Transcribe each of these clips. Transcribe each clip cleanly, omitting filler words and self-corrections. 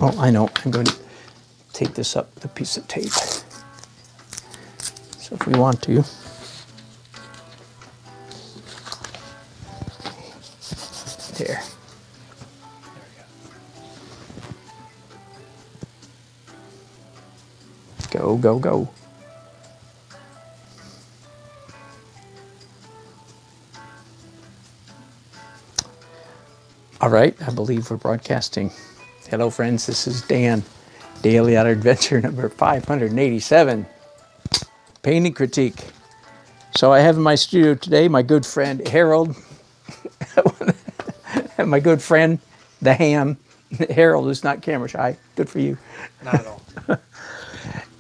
Oh, I know. I'm going to take this up with a piece of tape. So if we want to. There. Go, go, go. All right, I believe we're broadcasting. Hello, friends. This is Dan. Daily Outer Adventure number 587. Painting critique. So I have in my studio today my good friend Harold. And my good friend, the Ham. Harold is not camera shy. Good for you. Not at all.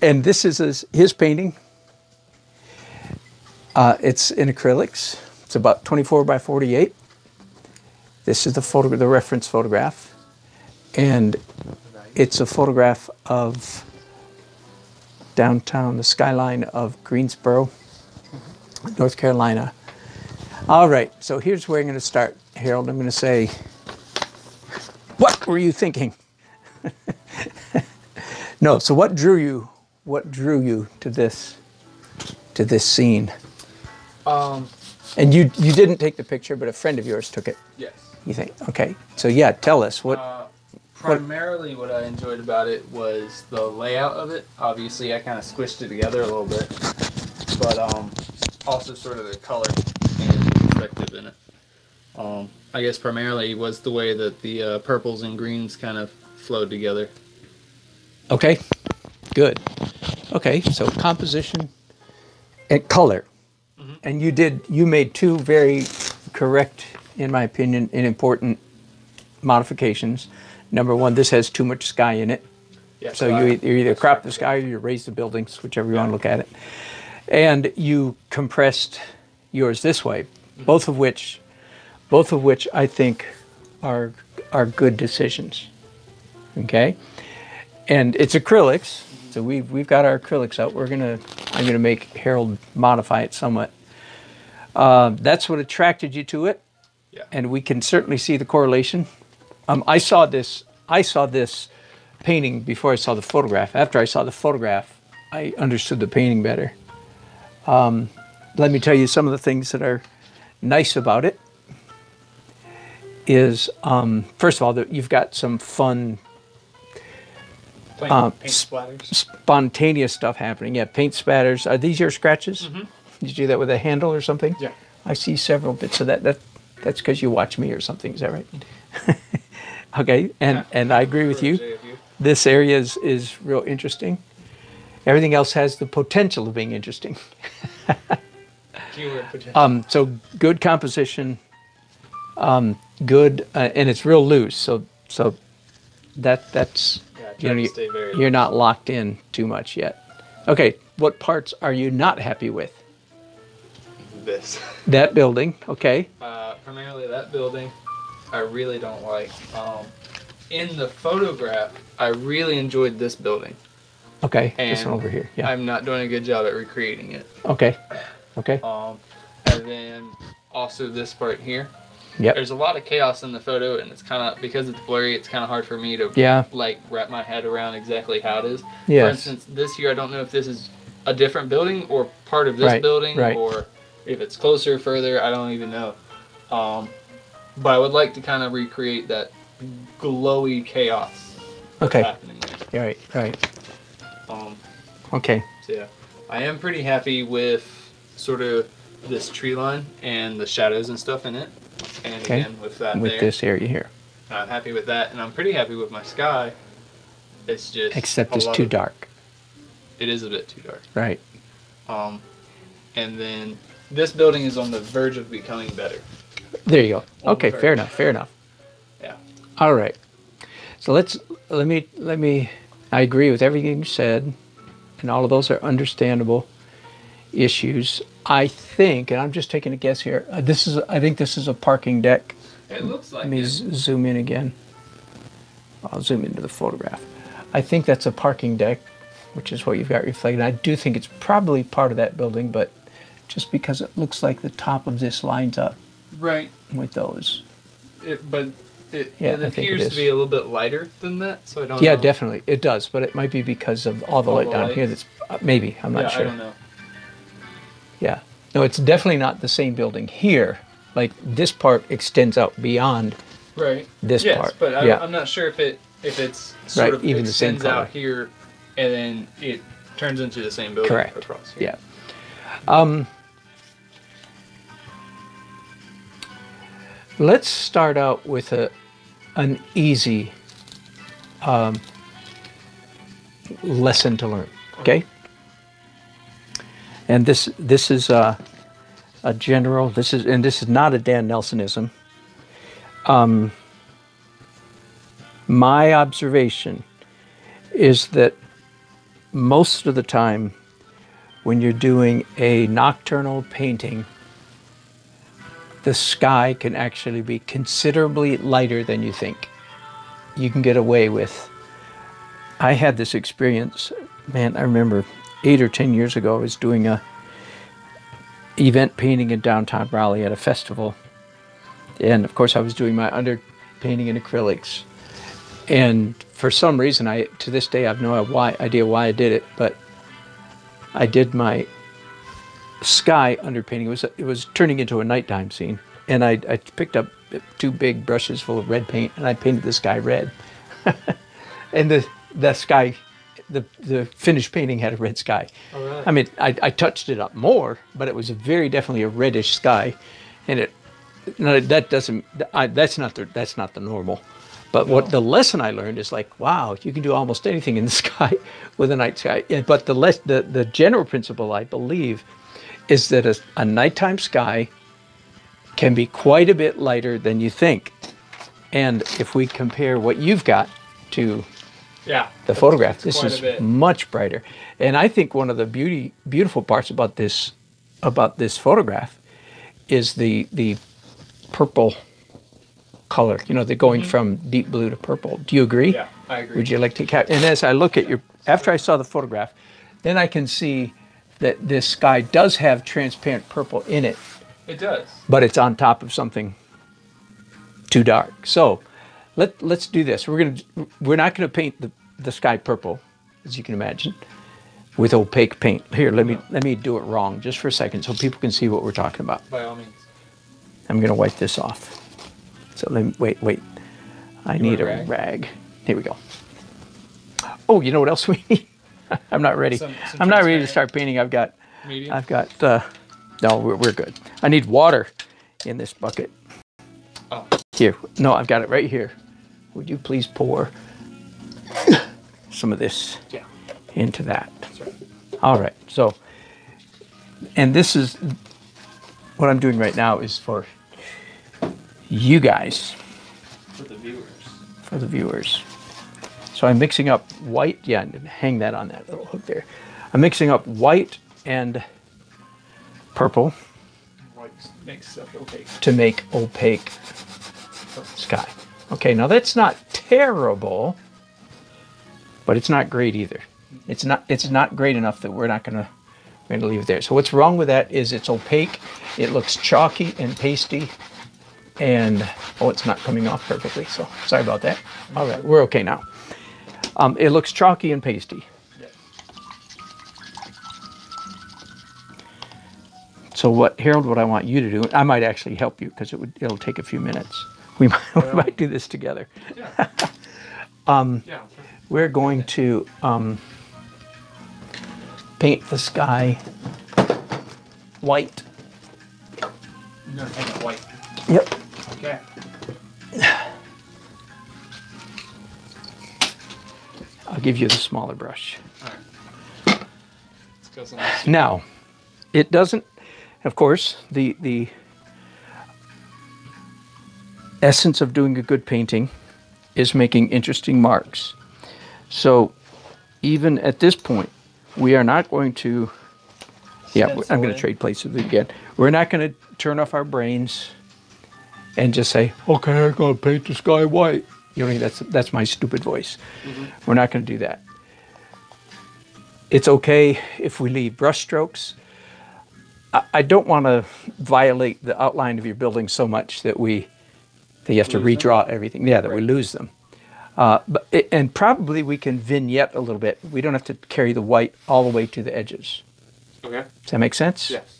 And this is his painting. It's in acrylics. It's about 24 by 48. This is the reference photograph. And it's a photograph of downtown, the skyline of Greensboro, North Carolina. All right, so here's where I'm going to start, Harold. I'm going to say, what were you thinking? No, so what drew you to this scene? And you didn't take the picture, but a friend of yours took it. Yes. You think? Okay. So yeah, tell us what. Primarily, what I enjoyed about it was the layout of it. Obviously, I kind of squished it together a little bit, but also sort of the color and perspective in it. I guess primarily was the way that the purples and greens kind of flowed together. Okay. Good. Okay. So composition and color, and you made two very correct, in my opinion, and important modifications. Number one, this has too much sky in it. Yeah, so you either crop the sky or you raise the buildings, whichever you want to look at it. And you compressed yours this way, both of which I think are good decisions. Okay? And it's acrylics. So we've got our acrylics out. I'm gonna make Harold modify it somewhat. That's what attracted you to it. Yeah. And we can certainly see the correlation. I saw this painting before I saw the photograph. After I saw the photograph, I understood the painting better. Let me tell you some of the things that are nice about it. Is first of all, that you've got some fun, paint splatters, spontaneous stuff happening. Yeah, paint splatters. Are these your scratches? Mm-hmm. Did you do that with a handle or something? Yeah. I see several bits of that. That's because you watch me or something. Is that right? Okay, and I agree with you. This area is real interesting. Everything else has the potential of being interesting. Keyword potential. So good composition, good, and it's real loose. So that's you're not locked in too much yet. Okay, what parts are you not happy with? This. That building. Okay. Primarily that building. I really don't like. In the photograph, I really enjoyed this building. Okay, and this one over here. Yeah. I'm not doing a good job at recreating it. Okay. Okay. And then also this part here. Yep. There's a lot of chaos in the photo, and it's kind of, because it's blurry, it's kind of hard for me to like wrap my head around exactly how it is. Yes. For instance, this here, I don't know if this is a different building or part of this building, or if it's closer or further. I don't even know. But I would like to kind of recreate that glowy chaos that's happening there. Right. Okay. So yeah, I am pretty happy with sort of this tree line and the shadows and stuff in it. And again, with that this area here. I'm happy with that, and I'm pretty happy with my sky. It's just... Except it's too dark. It is a bit too dark. Right. And then this building is on the verge of becoming better. There you go. Okay, fair enough. Yeah. All right. So let me I agree with everything you said, and all of those are understandable issues. I think, and I'm just taking a guess here, I think this is a parking deck. It looks like Let me zoom in again. I'll zoom into the photograph. I think that's a parking deck, which is what you've got reflected. I do think it's probably part of that building, but just because it looks like the top of this lines up right with those. But It appears to be a little bit lighter than that, so I don't know. Yeah, definitely. It does, but it might be because of all the light down here that's... maybe, I'm not sure. I don't know. Yeah. No, it's definitely not the same building here. Like, this part extends out beyond this part. But I'm not sure if it's sort of even the same extends color out here and then it turns into the same building across here. Yeah. Let's start out with an easy lesson to learn, okay? And this is a general. This is not a Dan Nelsonism. My observation is that most of the time, when you're doing a nocturnal painting, the sky can actually be considerably lighter than you think. You can get away with. I had this experience, man, I remember 8 or 10 years ago, I was doing a event painting in downtown Raleigh at a festival. And of course I was doing my underpainting in acrylics. And for some reason, to this day, I have no idea why I did it, but I did my sky underpainting. It was turning into a nighttime scene, and I picked up 2 big brushes full of red paint, and I painted the sky red. And the sky, the finished painting had a red sky. Oh, really? I mean, I touched it up more, but it was definitely a reddish sky, and that's not the normal. But what the lesson I learned is like, wow, you can do almost anything in the sky with a night sky. But the general principle, I believe, is that a nighttime sky can be quite a bit lighter than you think. And if we compare what you've got to the photograph, this is much brighter. And I think one of the beautiful parts about this photograph is the purple color. You know, they're going from deep blue to purple. Do you agree? Yeah, I agree. Would you like to and as I look at after I saw the photograph, then I can see that this sky does have transparent purple in it. It does. But it's on top of something too dark. So let's do this. We're not gonna paint the sky purple, as you can imagine, with opaque paint. Here, let me do it wrong just for a second so people can see what we're talking about. By all means. I'm gonna wipe this off. So let me wait. I need a rag. Here we go. Oh, you know what else we need? I'm not ready. I'm not ready to start painting. Medium? No, we're good. I need water in this bucket. Oh. Here. No, I've got it right here. Would you please pour some of this into that? That's right. All right. So, and this is what I'm doing right now is for you guys. For the viewers. For the viewers. So I'm mixing up white. Yeah, hang that on that little hook there. I'm mixing up white and purple. White makes stuff opaque. To make opaque sky. Okay, now that's not terrible, but it's not great either. It's not great enough that we're gonna leave it there. So what's wrong with that is it's opaque. It looks chalky and pasty. And, it's not coming off perfectly, so sorry about that. All right, we're okay now. It looks chalky and pasty. Yeah. So Harold, what I want you to do, I might actually help you because it'll take a few minutes. We might do this together. Yeah. We're going to paint the sky white. You're going to paint it white? Yep. Okay. I'll give you the smaller brush. All right. Let's go now, it doesn't, of course, the essence of doing a good painting is making interesting marks. So even at this point, we are not going to, I'm going to trade places with you again. We're not going to turn off our brains and just say, okay, I'm going to paint the sky white. You know, that's my stupid voice. Mm-hmm. We're not going to do that. It's okay if we leave brush strokes. I don't want to violate the outline of your building so much that we That you have to redraw everything. Yeah, that we lose them. And probably we can vignette a little bit. We don't have to carry the white all the way to the edges. Okay. Does that make sense? Yes.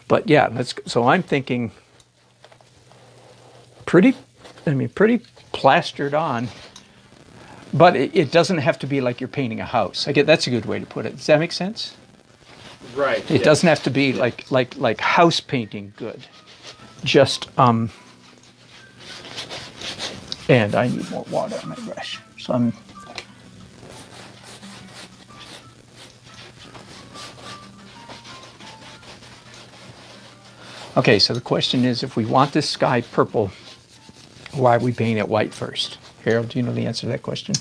But yeah, so I'm thinking pretty plastered on. But it doesn't have to be like you're painting a house. That's a good way to put it. Does that make sense? Right. It doesn't have to be like house painting good. Just and I need more water on my brush. So I'm okay, so the question is, if we want this sky purple, why are we painting it white first? Harold, do you know the answer to that question?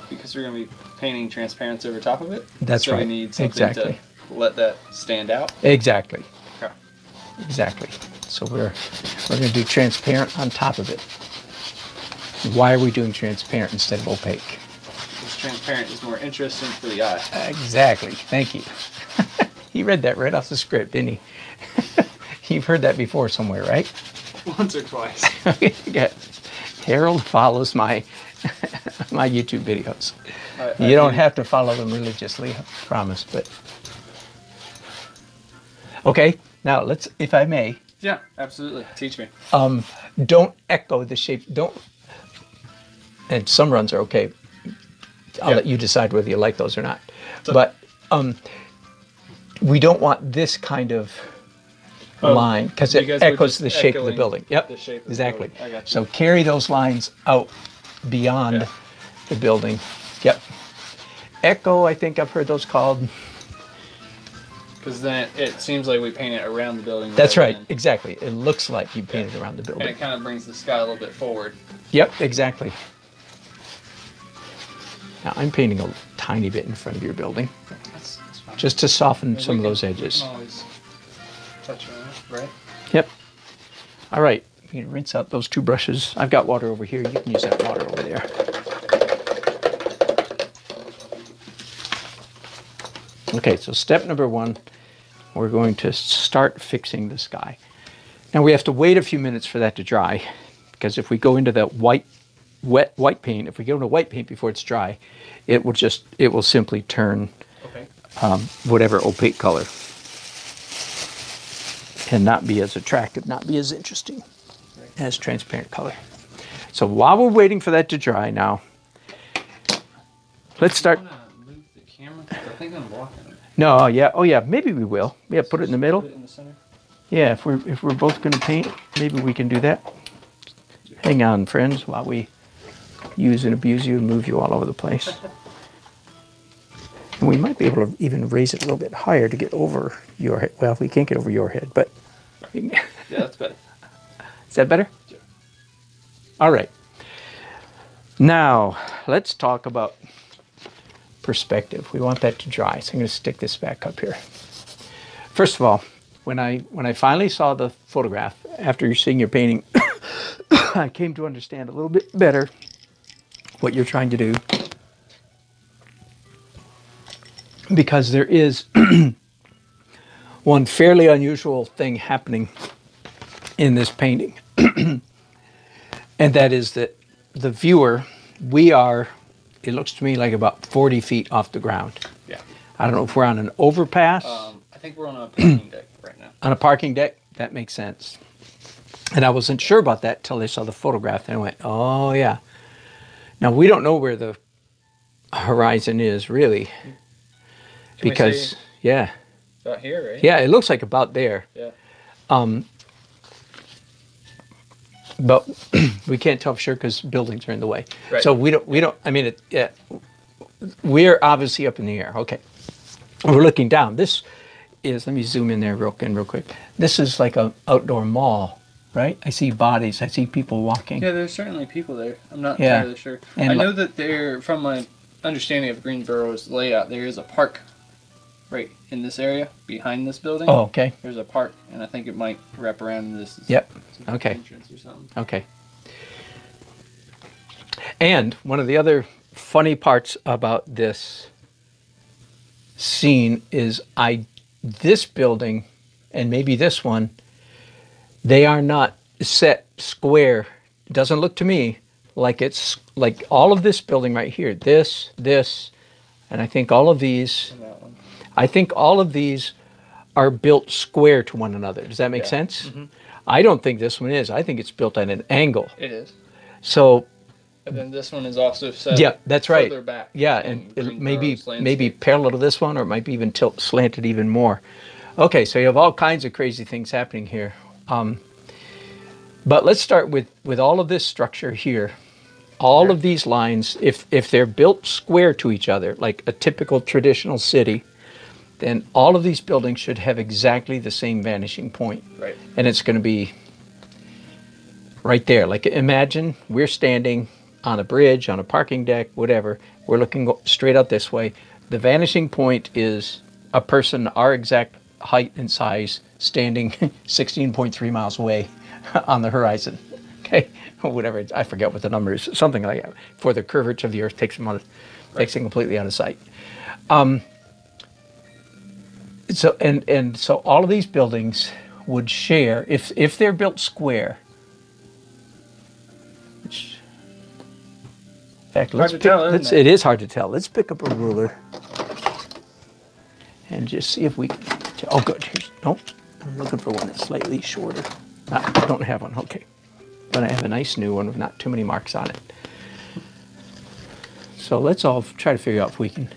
Because we're going to be painting transparency over top of it. That's right. So we need something to let that stand out. Exactly. Okay. Exactly. So we're going to do transparent on top of it. Why are we doing transparent instead of opaque? Because transparent is more interesting for the eye. Exactly. Thank you. He read that right off the script, didn't he? You've heard that before somewhere, right? Once or twice. Yeah. Harold follows my my YouTube videos. You don't have to follow them religiously, I promise. But okay, now let's, if I may. Yeah, absolutely. Teach me. Don't echo the shape. Don't. And some runs are okay. I'll let you decide whether you like those or not. But we don't want this kind of line because it echoes the shape of the building. Yep, exactly. I got you. So carry those lines out beyond the building. Yep. Echo, I think I've heard those called. Because then it seems like we paint it around the building. That's right, exactly. It looks like you painted around the building. And it kind of brings the sky a little bit forward. Yep, exactly. Now I'm painting a tiny bit in front of your building. That's fine. Just to soften some of those edges. We can always touch on it, right? Yep. All right. You can rinse out those two brushes. I've got water over here. You can use that water over there. Okay, so step number one, we're going to start fixing the sky. Now we have to wait a few minutes for that to dry, because if we go into that wet white paint, if we go into white paint before it's dry, it will simply turn whatever opaque color and not be as attractive, not be as interesting as transparent color. So while we're waiting for that to dry now, let's start. Move the camera? I think I'm blocking it. No, yeah, oh yeah, maybe we will. Yeah, put it in the middle. Put it in the center. Yeah, if we're both going to paint, maybe we can do that. Hang on, friends, while we use and abuse you and move you all over the place. And we might be able to even raise it a little bit higher to get over your head. Well, we can't get over your head, but... Yeah, that's better. Is that better? Yeah. All right. Now, let's talk about perspective. We want that to dry, so I'm going to stick this back up here. First of all, when I finally saw the photograph, after seeing your painting, I came to understand a little bit better what you're trying to do. Because there is one fairly unusual thing happening in this painting. And that is that the viewer, we are, it looks to me like about 40 feet off the ground. Yeah. I don't know if we're on an overpass. I think we're on a parking deck right now. On a parking deck? That makes sense. And I wasn't sure about that till I saw the photograph and I went, oh yeah. Now we don't know where the horizon is really. Because, yeah. About here, right? Yeah, it looks like about there. Yeah. But we can't tell for sure because buildings are in the way. Right. So we don't, I mean, we're obviously up in the air. Okay. We're looking down. This is, let me zoom in there real quick. This is like an outdoor mall, right? I see bodies. I see people walking. Yeah, there's certainly people there. I'm not entirely sure. And I know that there, from my understanding of Greensboro's layout, there is a park right in this area behind this building. Oh, okay. There's a park, and I think it might wrap around this. Yep. Okay. Entrance or something. Okay. And one of the other funny parts about this scene is this building and maybe this one, they are not set square it doesn't look to me like it's like all of this building right here, this, and I think all of these, are built square to one another. Does that make sense? Mm-hmm. I don't think this one is. I think it's built at an angle. It is. So. And then this one is also set. Yeah, that's right. Further back. Yeah, and it maybe parallel to this one, or it might be even slanted even more. Okay, so you have all kinds of crazy things happening here. But let's start with all of this structure here. All of these lines, if they're built square to each other, like a typical traditional city, then all of these buildings should have exactly the same vanishing point. Right. And it's going to be right there. Like imagine we're standing on a bridge, on a parking deck, whatever. We're looking straight out this way. The vanishing point is a person our exact height and size standing 16.3 miles away on the horizon. Okay, or whatever. I forget what the number is. Something like that. For the curvature of the Earth takes it completely out of sight. So so all of these buildings would share if they're built square. Which, in fact, it is hard to tell. Let's pick up a ruler and just see if we can. Oh, good. Nope. I'm looking for one that's slightly shorter. I don't have one. Okay. But I have a nice new one with not too many marks on it. So let's all try to figure out if we can.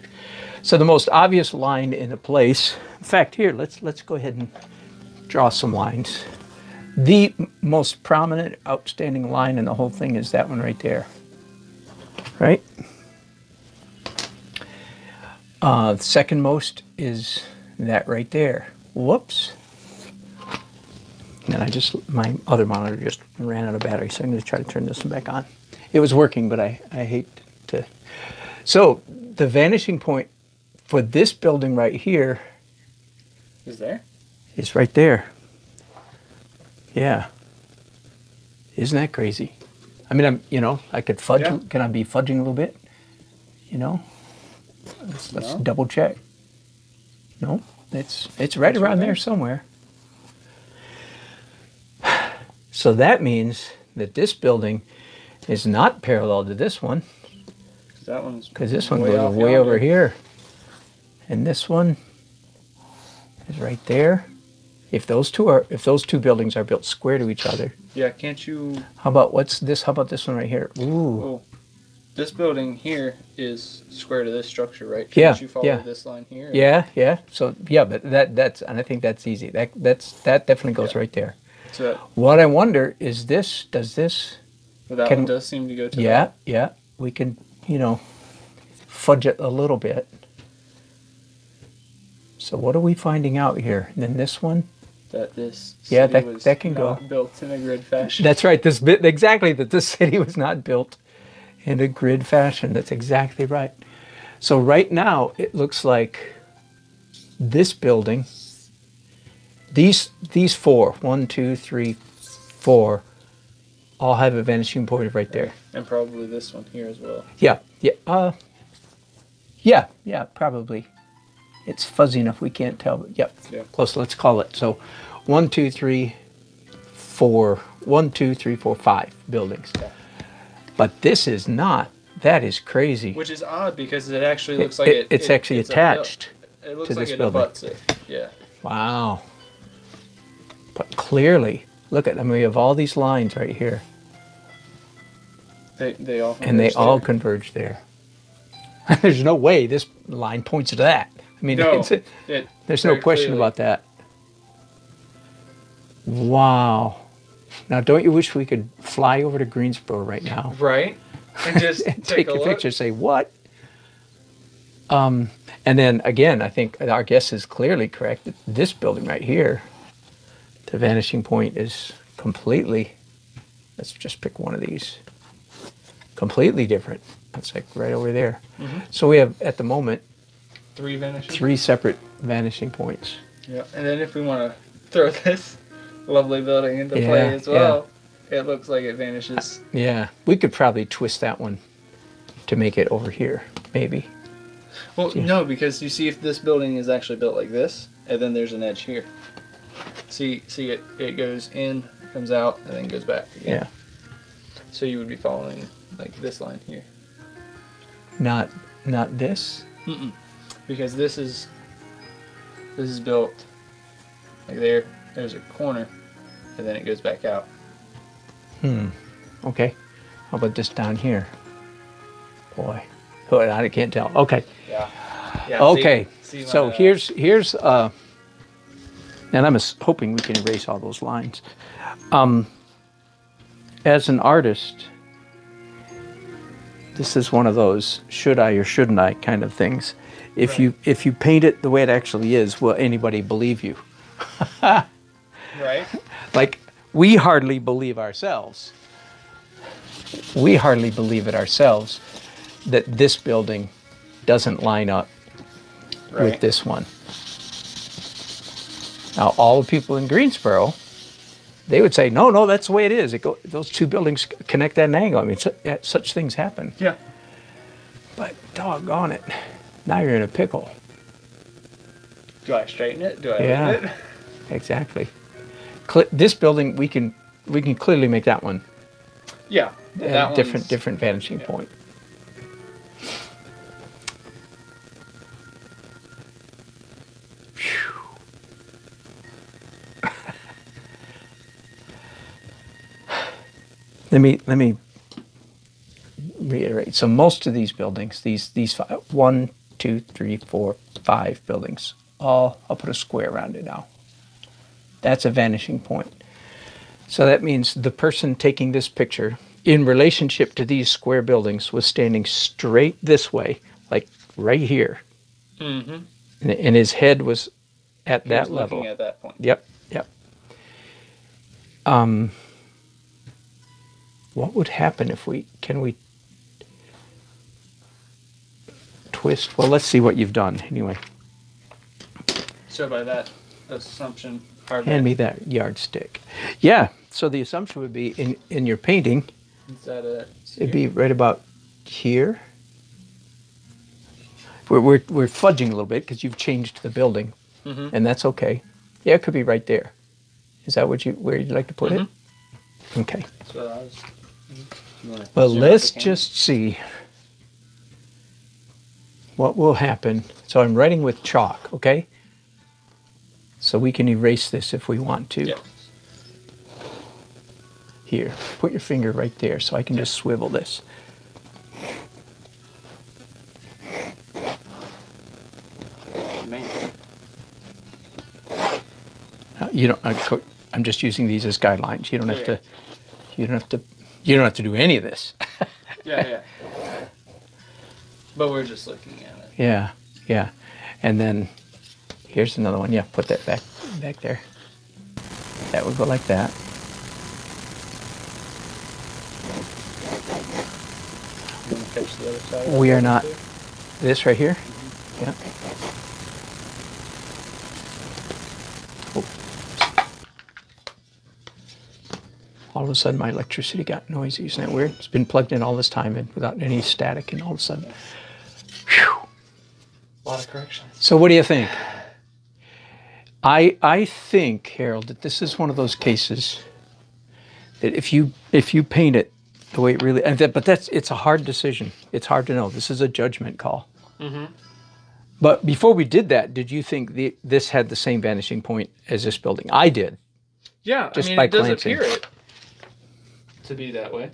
So the most obvious line in a place. In fact, here, let's go ahead and draw some lines. The most prominent, outstanding line in the whole thing is that one right there. Right? The second most is that right there. Whoops. And my other monitor just ran out of battery, so I'm going to try to turn this one back on. It was working, but I hate to. So the vanishing point for this building right here is right there. Yeah. Isn't that crazy? I mean, I could fudge. Yeah. Can I be fudging a little bit? Let's double check. No, it's right around there somewhere. So that means that this building is not parallel to this one. Because this one goes way over here. And this one is right there. If those two buildings are built square to each other. Yeah, can't you? How about this one right here? Ooh. Oh, this building here is square to this structure, right? Can't you follow this line here? Yeah. So but that's and I think that's easy. That definitely goes right there. So what I wonder is does this? Well, that one does seem to go to that. Yeah. We can, fudge it a little bit. So what are we finding out here? And then this one? That this city was that can not go. Built in a grid fashion. That's right. That this city was not built in a grid fashion. That's exactly right. So right now it looks like this building, these four, 1, 2, 3, 4, all have a vanishing point right there. And probably this one here as well. Yeah, probably. It's fuzzy enough we can't tell, but yeah. Close. Let's call it. So 1, 2, 3, 4, 1, 2, 3, 4, 5 buildings. Yeah. But this is not. That is crazy. Which is odd because it actually looks like it's actually attached it looks to like this it building. Abuts it. Yeah. Wow. But clearly, look at them. We have all these lines right here. They all converge and they all converge there. There's no way this line points to that. I mean, there's no question about that. Wow. Now, don't you wish we could fly over to Greensboro right now? Right. And just and take a picture, say, what? And then, again, I think our guess is clearly correct. This building right here, the vanishing point is completely, let's just pick one of these, completely different. That's like right over there. Mm-hmm. So we have, at the moment, three separate vanishing points. Yeah, and then if we want to throw this lovely building into play as well, it looks like it vanishes. Yeah, we could probably twist that one to make it over here, maybe. Well, no, because you see if this building is actually built like this, and then there's an edge here. See it goes in, comes out, and then goes back again. Yeah. So you would be following like this line here. Not this? Mm-mm. Because this is built like there. There's a corner, and then it goes back out. Okay. How about this down here? Boy, I can't tell. Okay. Yeah. Okay. So here's and I'm hoping we can erase all those lines. As an artist, this is one of those should I or shouldn't I kind of things. If you paint it the way it actually is, will anybody believe you? Right. Like, we hardly believe ourselves. We hardly believe it ourselves that this building doesn't line up with this one. Now, all the people in Greensboro, they would say, no, that's the way it is. Those two buildings connect at an angle. I mean, such things happen. Yeah. But doggone it, now you're in a pickle. Do I straighten it? Do I leave it? Exactly. This building, we can clearly make that one. Yeah. A different vanishing point. Let me reiterate. So most of these buildings, these 1, 2, 3, 4, 5 buildings, I'll put a square around it now. That's a vanishing point. So that means the person taking this picture in relationship to these square buildings was standing straight this way, like right here. Mm-hmm. And his head was at that level. Looking at that point. Yep. What would happen if can we twist? Well, let's see what you've done anyway. So by that assumption, hand me that yardstick. Yeah. So the assumption would be in your painting, it'd be right about here. We're fudging a little bit because you've changed the building, and that's okay. Yeah, it could be right there. Is that where you'd like to put it? Okay. So well, let's just see what will happen. So I'm writing with chalk, okay? So we can erase this if we want to. Yeah. Here, put your finger right there so I can just swivel this. Man. You don't. I'm just using these as guidelines. You don't have to. You don't have to do any of this. Yeah. But we're just looking at it. Yeah. And then here's another one. Yeah, put that back there. That would go like that. Catch the other side. We are not. This right here. Yeah. All of a sudden, my electricity got noisy. Isn't that weird? It's been plugged in all this time and without any static, and all of a sudden, whew. A lot of corrections. So, what do you think? I think, Harold, that this is one of those cases that if you paint it the way it really, it's a hard decision. It's hard to know. This is a judgment call. Mm-hmm. But before we did that, did you think this had the same vanishing point as this building? I did. Yeah, just by it does glancing. appear it to be that way,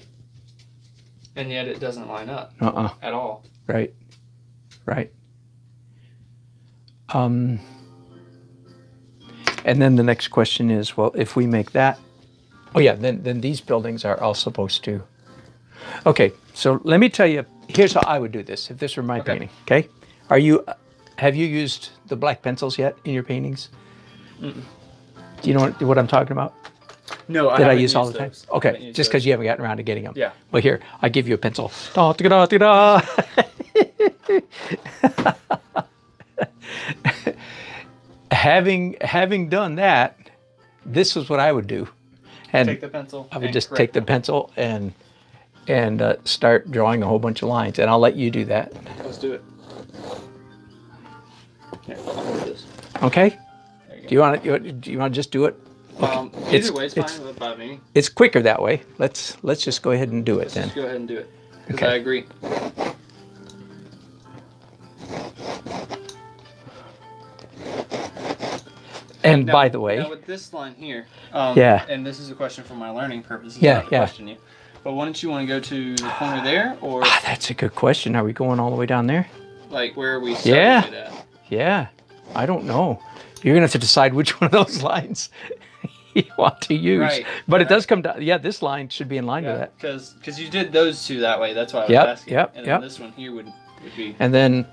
and yet it doesn't line up at all. Right. And then the next question is, well, if we make that, then these buildings are all supposed to. Okay, so let me tell you. Here's how I would do this if this were my painting. Okay, have you used the black pencils yet in your paintings? Mm-mm. Do you know what I'm talking about? No, I use all the time. Okay, just because you haven't gotten around to getting them. Yeah. Well, here, I give you a pencil. Da, da, da, da, da. Having done that, this is what I would do. And take the pencil. I would just take the pencil and start drawing a whole bunch of lines, and I'll let you do that. Let's do it. Here, I'll hold this. Okay. Do you want to just do it Either way, it's fine by me. It's quicker that way. Let's just go ahead and do it then. Let's just go ahead and do it. Because I agree. And now, by the way, now with this line here, and this is a question for my learning purposes. Not to question you. But wouldn't you want to go to the corner there, or? That's a good question. Are we going all the way down there? Like where are we starting it at? Yeah. I don't know. You're gonna have to decide which one of those lines you want to use. Right. But it does come down. Yeah, this line should be in line with that. Because you did those two that way. That's why I was asking. And then this one here would be. And then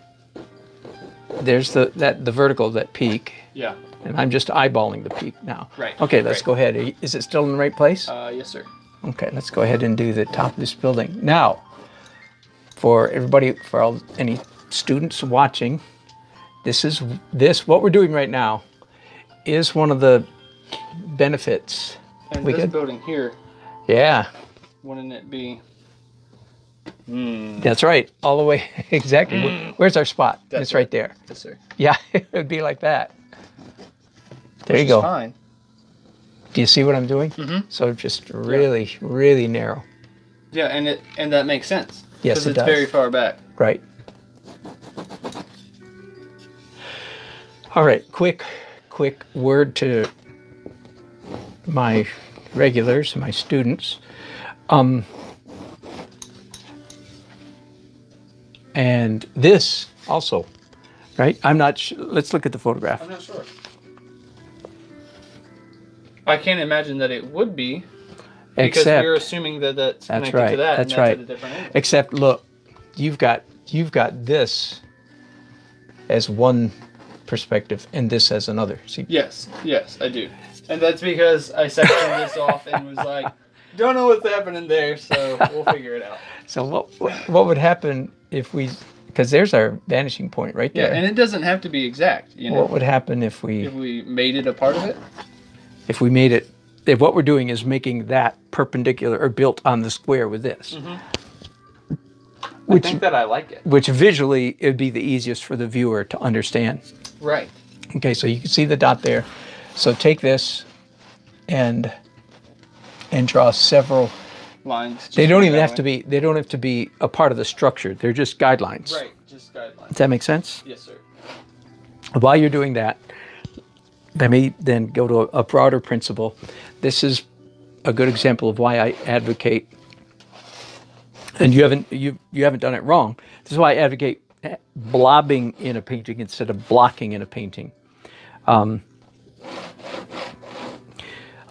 there's the vertical, that peak. Yeah. And I'm just eyeballing the peak now. Right. Okay, let's go ahead. Is it still in the right place? Yes, sir. Okay, let's go ahead and do the top of this building. Now, for everybody, any students watching, what we're doing right now is one of the benefits. And this building here. Yeah. Wouldn't it be? That's right. All the way. Exactly. Where's our spot? It's right there. Yes, sir. Yeah, it would be like that. There you go. Fine. Do you see what I'm doing? Mm-hmm. So just really, really narrow. Yeah, and that makes sense. Yes, it does. Because it's very far back. Right. All right. Quick word to my regulars, my students. And this also, right? I'm not let's look at the photograph. I'm not sure. I can't imagine that it would be, because we're assuming that that's connected to that. That's and right. At a different angle. Except, look, you've got this as one perspective and this as another. See? Yes, I do, and that's because I sectioned this off and was like, don't know what's happening there, so we'll figure it out. So what would happen if we? Because there's our vanishing point right there. Yeah, and it doesn't have to be exact. You know? What would happen if we made it a part of it? If we made it, if what we're doing is making that perpendicular or built on the square with this. Mm-hmm. I think that I like it. Which visually, it would be the easiest for the viewer to understand. Right. Okay, so you can see the dot there. So take this and draw several lines. They don't even have to be. They don't have to be a part of the structure. They're just guidelines. Right, just guidelines. Does that make sense? Yes, sir. While you're doing that, let me then go to a broader principle. This is a good example of why I advocate, and you haven't done it wrong. This is why I advocate blobbing in a painting instead of blocking in a painting.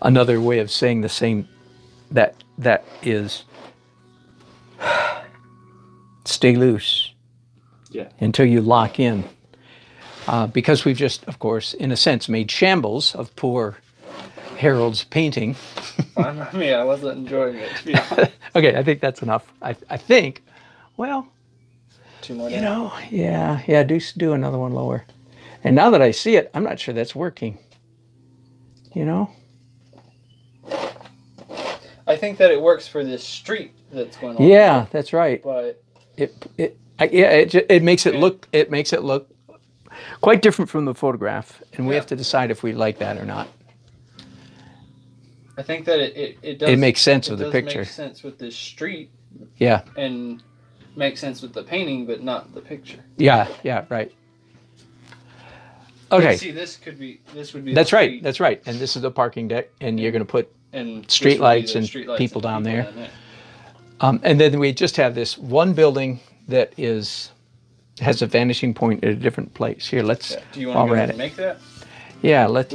Another way of saying the same, that is, stay loose until you lock in. Because we've just, of course, in a sense, made shambles of poor Harold's painting. I wasn't enjoying it, to be honest. Okay, I think that's enough. I think, well, 2 more down. Do another one lower. And now that I see it, I'm not sure that's working. I think that it works for this street that's going on. Yeah, that's right. But it makes it look quite different from the photograph, and we have to decide if we like that or not. I think that it does. It makes sense with the picture. It makes sense with this street. Yeah. And makes sense with the painting, but not the picture. Yeah, right. Okay. See, this would be. That's right. That's right. And this is the parking deck, and you're going to put street lights and people down there. And then we just have this one building that has a vanishing point at a different place. Here, let's. Do you want to go ahead and make that? Yeah, let's.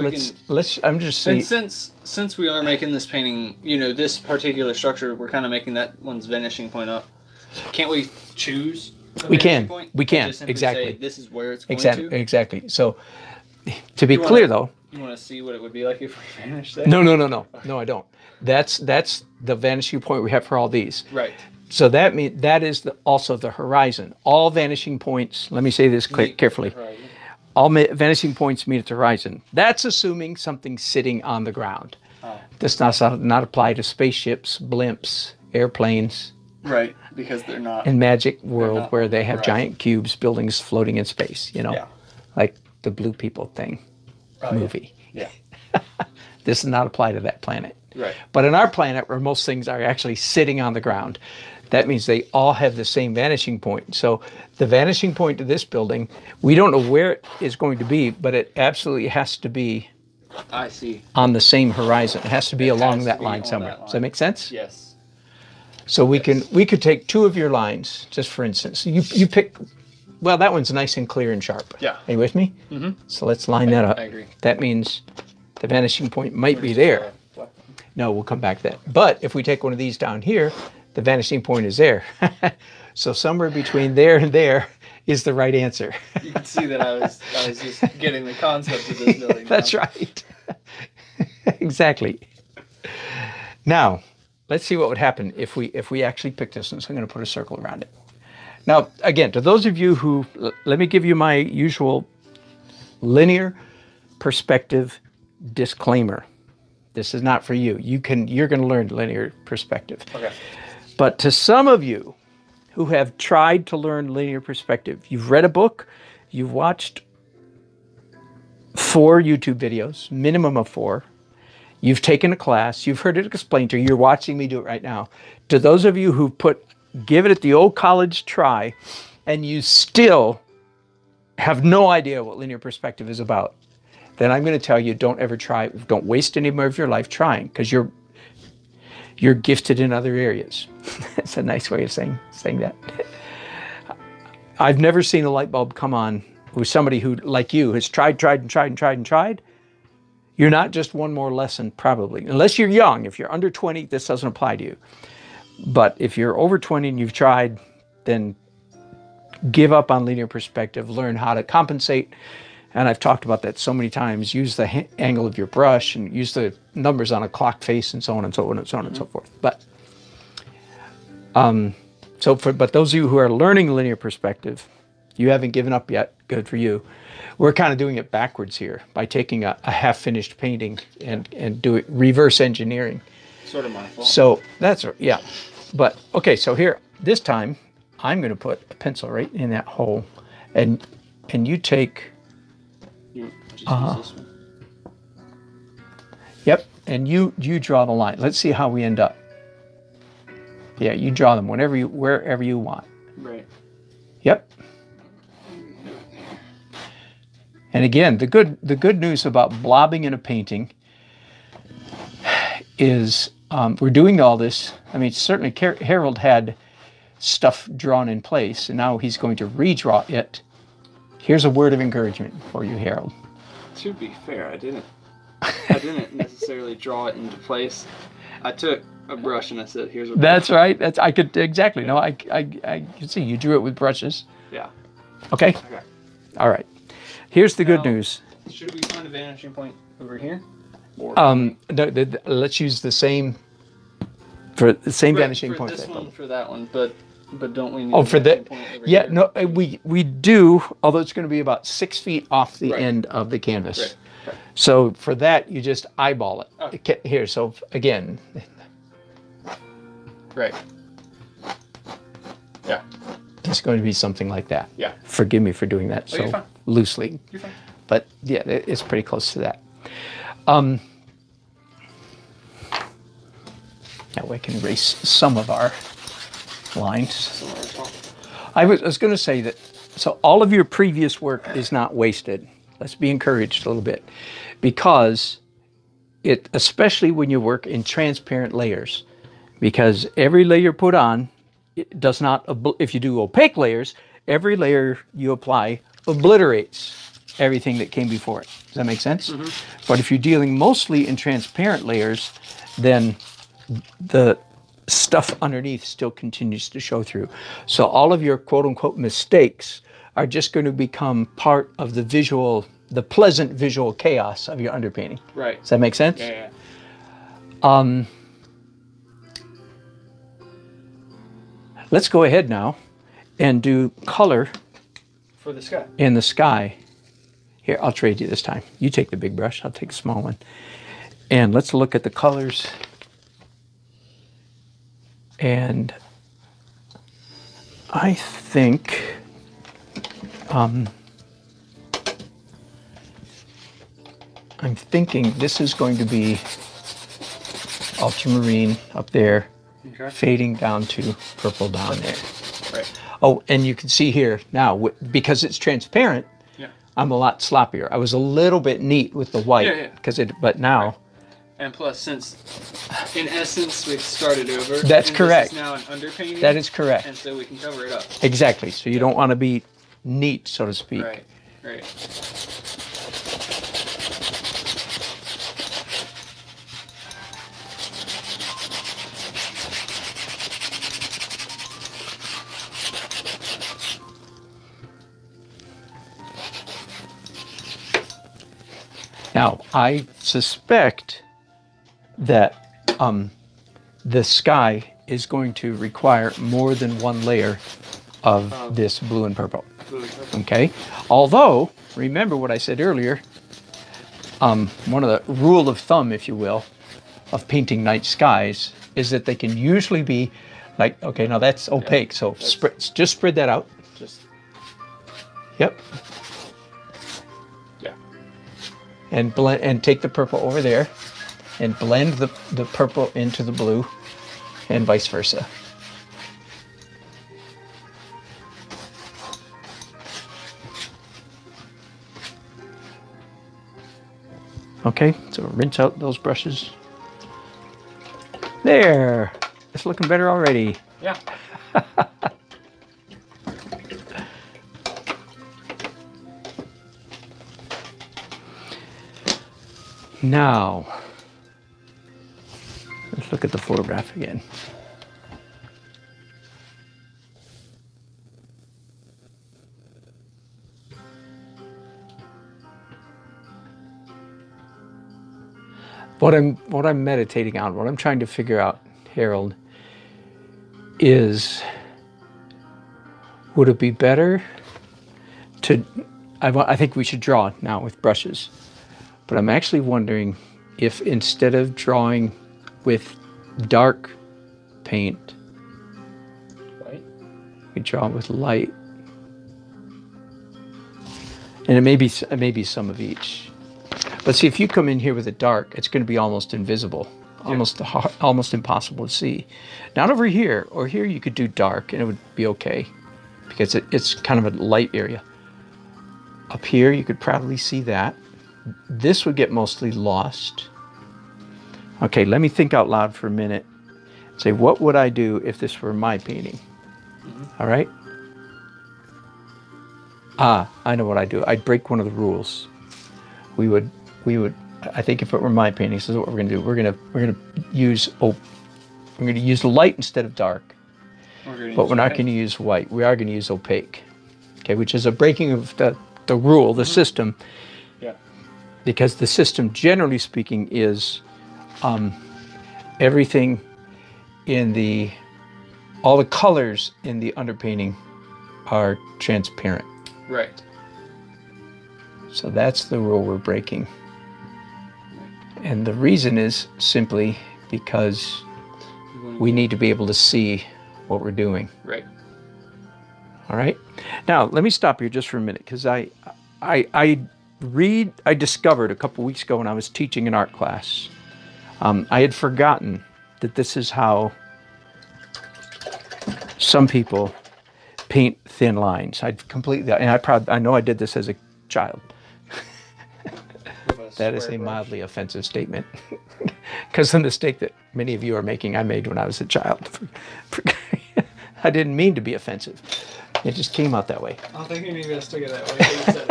I'm just saying. And since we are making this painting, this particular structure, we're kind of making that one's vanishing point up. Can't we choose? We can. Exactly. Say, this is where it's going to. Exactly. So, to be clear, though. You want to see what it would be like if we vanished there? No, I don't. That's the vanishing point we have for all these. Right. So that is also the horizon. All vanishing points. Let me say this carefully. All vanishing points meet at the horizon. That's assuming something's sitting on the ground. Oh. This does not apply to spaceships, blimps, airplanes. Right, because they're not. In Magic World, where they have giant cubes, buildings floating in space. Like the Blue People thing movie. Yeah. This does not apply to that planet. Right. But in our planet, where most things are actually sitting on the ground, that means they all have the same vanishing point. So the vanishing point of this building, we don't know where it is going to be, but it absolutely has to be I see. On the same horizon. It has to be along that line somewhere. Does that make sense? Yes. So we could take two of your lines, just for instance. You pick, well, that one's nice and clear and sharp. Yeah. Are you with me? Mm-hmm. So let's line that up. I agree. That means the vanishing point might be there. No, we'll come back to that. But if we take one of these down here, the vanishing point is there. So somewhere between there and there is the right answer. You can see that I was just getting the concept of this building. That's right. Exactly. Now, let's see what would happen if we actually pick this one. So I'm going to put a circle around it. Now, again, to those of you who, let me give you my usual linear perspective disclaimer. This is not for you. You're going to learn linear perspective. Okay. But to some of you who have tried to learn linear perspective, you've read a book, you've watched 4 YouTube videos, minimum of 4. You've taken a class, you've heard it explained to you, you're watching me do it right now. To those of you who give it the old college try, and you still have no idea what linear perspective is about, then I'm going to tell you, don't ever try, don't waste any more of your life trying, because you're gifted in other areas. That's a nice way of saying that. I've never seen a light bulb come on with somebody who, like you, has tried. You're not just one more lesson, probably. Unless you're young. If you're under 20, this doesn't apply to you. But if you're over 20 and you've tried, then give up on linear perspective. Learn how to compensate. And I've talked about that so many times. Use the angle of your brush and use the numbers on a clock face and so on and so on and so on and so forth. But but those of you who are learning linear perspective, you haven't given up yet. Good for you. We're kind of doing it backwards here by taking a half-finished painting and do it reverse engineering. Sort of my fault. So that's, yeah. But, okay, so here, this time, I'm going to put a pencil right in that hole. And you take... You just use this one. Yep, and you draw the line. Let's see how we end up. Yeah, you draw them wherever you want. Right. Yep. And again, the good news about blobbing in a painting is we're doing all this. I mean, certainly Harold had stuff drawn in place, and now he's going to redraw it. Here's a word of encouragement for you, Harold. To be fair, I didn't necessarily draw it into place. I took a brush and I said, "Here's a brush." That's right. I could exactly. No, I can see you drew it with brushes. Yeah. Okay. Okay. All right. Here's the good news. Should we find a vanishing point over here? Or let's use the same vanishing point. For this one, for that one, but don't we need a vanishing point over yeah, here? no, we do, although it's going to be about 6 feet off the end of the canvas. Right. Okay. So for that, you just eyeball it. Oh. Here, so again. Right. Yeah. It's going to be something like that. Yeah. Forgive me for doing that so loosely. You're fine. But yeah, it's pretty close to that. That way I can erase some of our lines. I was going to say that, so all of your previous work is not wasted. Let's be encouraged a little bit, because especially when you work in transparent layers, because every layer put on, it does not, if you do opaque layers, every layer you apply obliterates everything that came before it. Does that make sense? Mm-hmm. But if you're dealing mostly in transparent layers, then the stuff underneath still continues to show through. So all of your quote-unquote mistakes are just going to become part of the pleasant visual chaos of your underpainting. Right. Does that make sense? Yeah. Let's go ahead now and do color For the sky. in the sky. Here, I'll trade you this time. You take the big brush, I'll take the small one. And let's look at the colors. And I think I'm thinking this is going to be ultramarine up there, fading down to purple down there. Right. Oh, and you can see here now, because it's transparent, I'm a lot sloppier. I was a little bit neat with the white, but now. Right. And plus, since in essence we've started over. That's correct. This is now an underpainting. That is correct. And so we can cover it up. Exactly. So you don't want to be neat, so to speak. Right. Right. Now, I suspect that the sky is going to require more than one layer of this blue and purple. Okay? Although, remember what I said earlier, one of the rule of thumb, if you will, of painting night skies is that they can usually be like, okay, now that's opaque, so just spread that out. Yep. And blend, and take the purple over there and blend the purple into the blue and vice versa. Okay, so rinse out those brushes. There, it's looking better already. Yeah. Now, let's look at the photograph again. What I'm meditating on, what I'm trying to figure out, Harold, is would it be better to, I think we should draw now with brushes. But I'm actually wondering if instead of drawing with dark paint, we draw with light. And it may be some of each. But see, if you come in here with a dark, it's going to be almost invisible, almost impossible to see. Not over here, or here you could do dark and it would be okay because it's kind of a light area. Up here, you could probably see that. This would get mostly lost. Okay, let me think out loud for a minute. Say, what would I do if this were my painting? All right? I know what I'd do. I'd break one of the rules. We would, I think if it were my painting, this is what we're gonna do. We're gonna use light instead of dark. But we're not gonna use white. We are gonna use opaque. Okay, which is a breaking of the rule, the system. Because the system, generally speaking, is everything in all the colors in the underpainting are transparent. Right. So that's the rule we're breaking. And the reason is simply because we need to be able to see what we're doing. Right. All right? Now, let me stop here just for a minute, because I discovered a couple weeks ago when I was teaching an art class, I had forgotten that this is how some people paint thin lines. I know I did this as a child. That is a mildly offensive statement. Because the mistake that many of you are making, I made when I was a child. I didn't mean to be offensive. It just came out that way. I think you maybe I took it that way. You said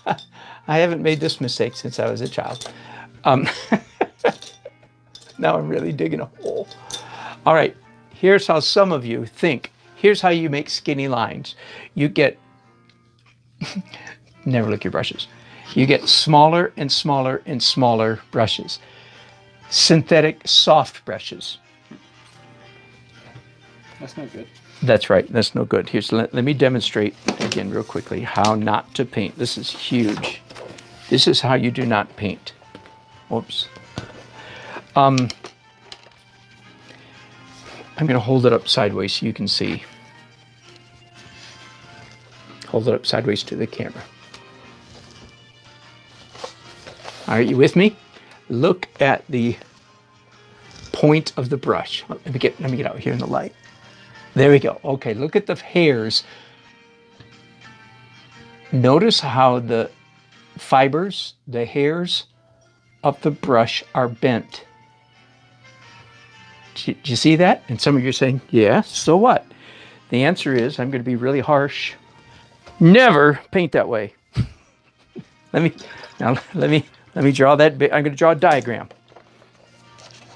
it. I haven't made this mistake since I was a child. Now I'm really digging a hole. All right, here's how some of you think. Here's how you make skinny lines. You get, never lick your brushes. You get smaller and smaller and smaller brushes. Synthetic soft brushes. That's not good. That's right, that's no good. Let me demonstrate again real quickly how not to paint. This is huge. This is how you do not paint. Whoops. I'm going to hold it up sideways so you can see. Hold it up sideways to the camera. Are you with me? Look at the point of the brush. Let me get out here in the light. There we go. Okay, look at the hairs. Notice how the fibers, the hairs of the brush are bent. Do you see that? And some of you are saying, yeah, so what? The answer is, I'm going to be really harsh. Never paint that way. Let me draw that. I'm going to draw a diagram.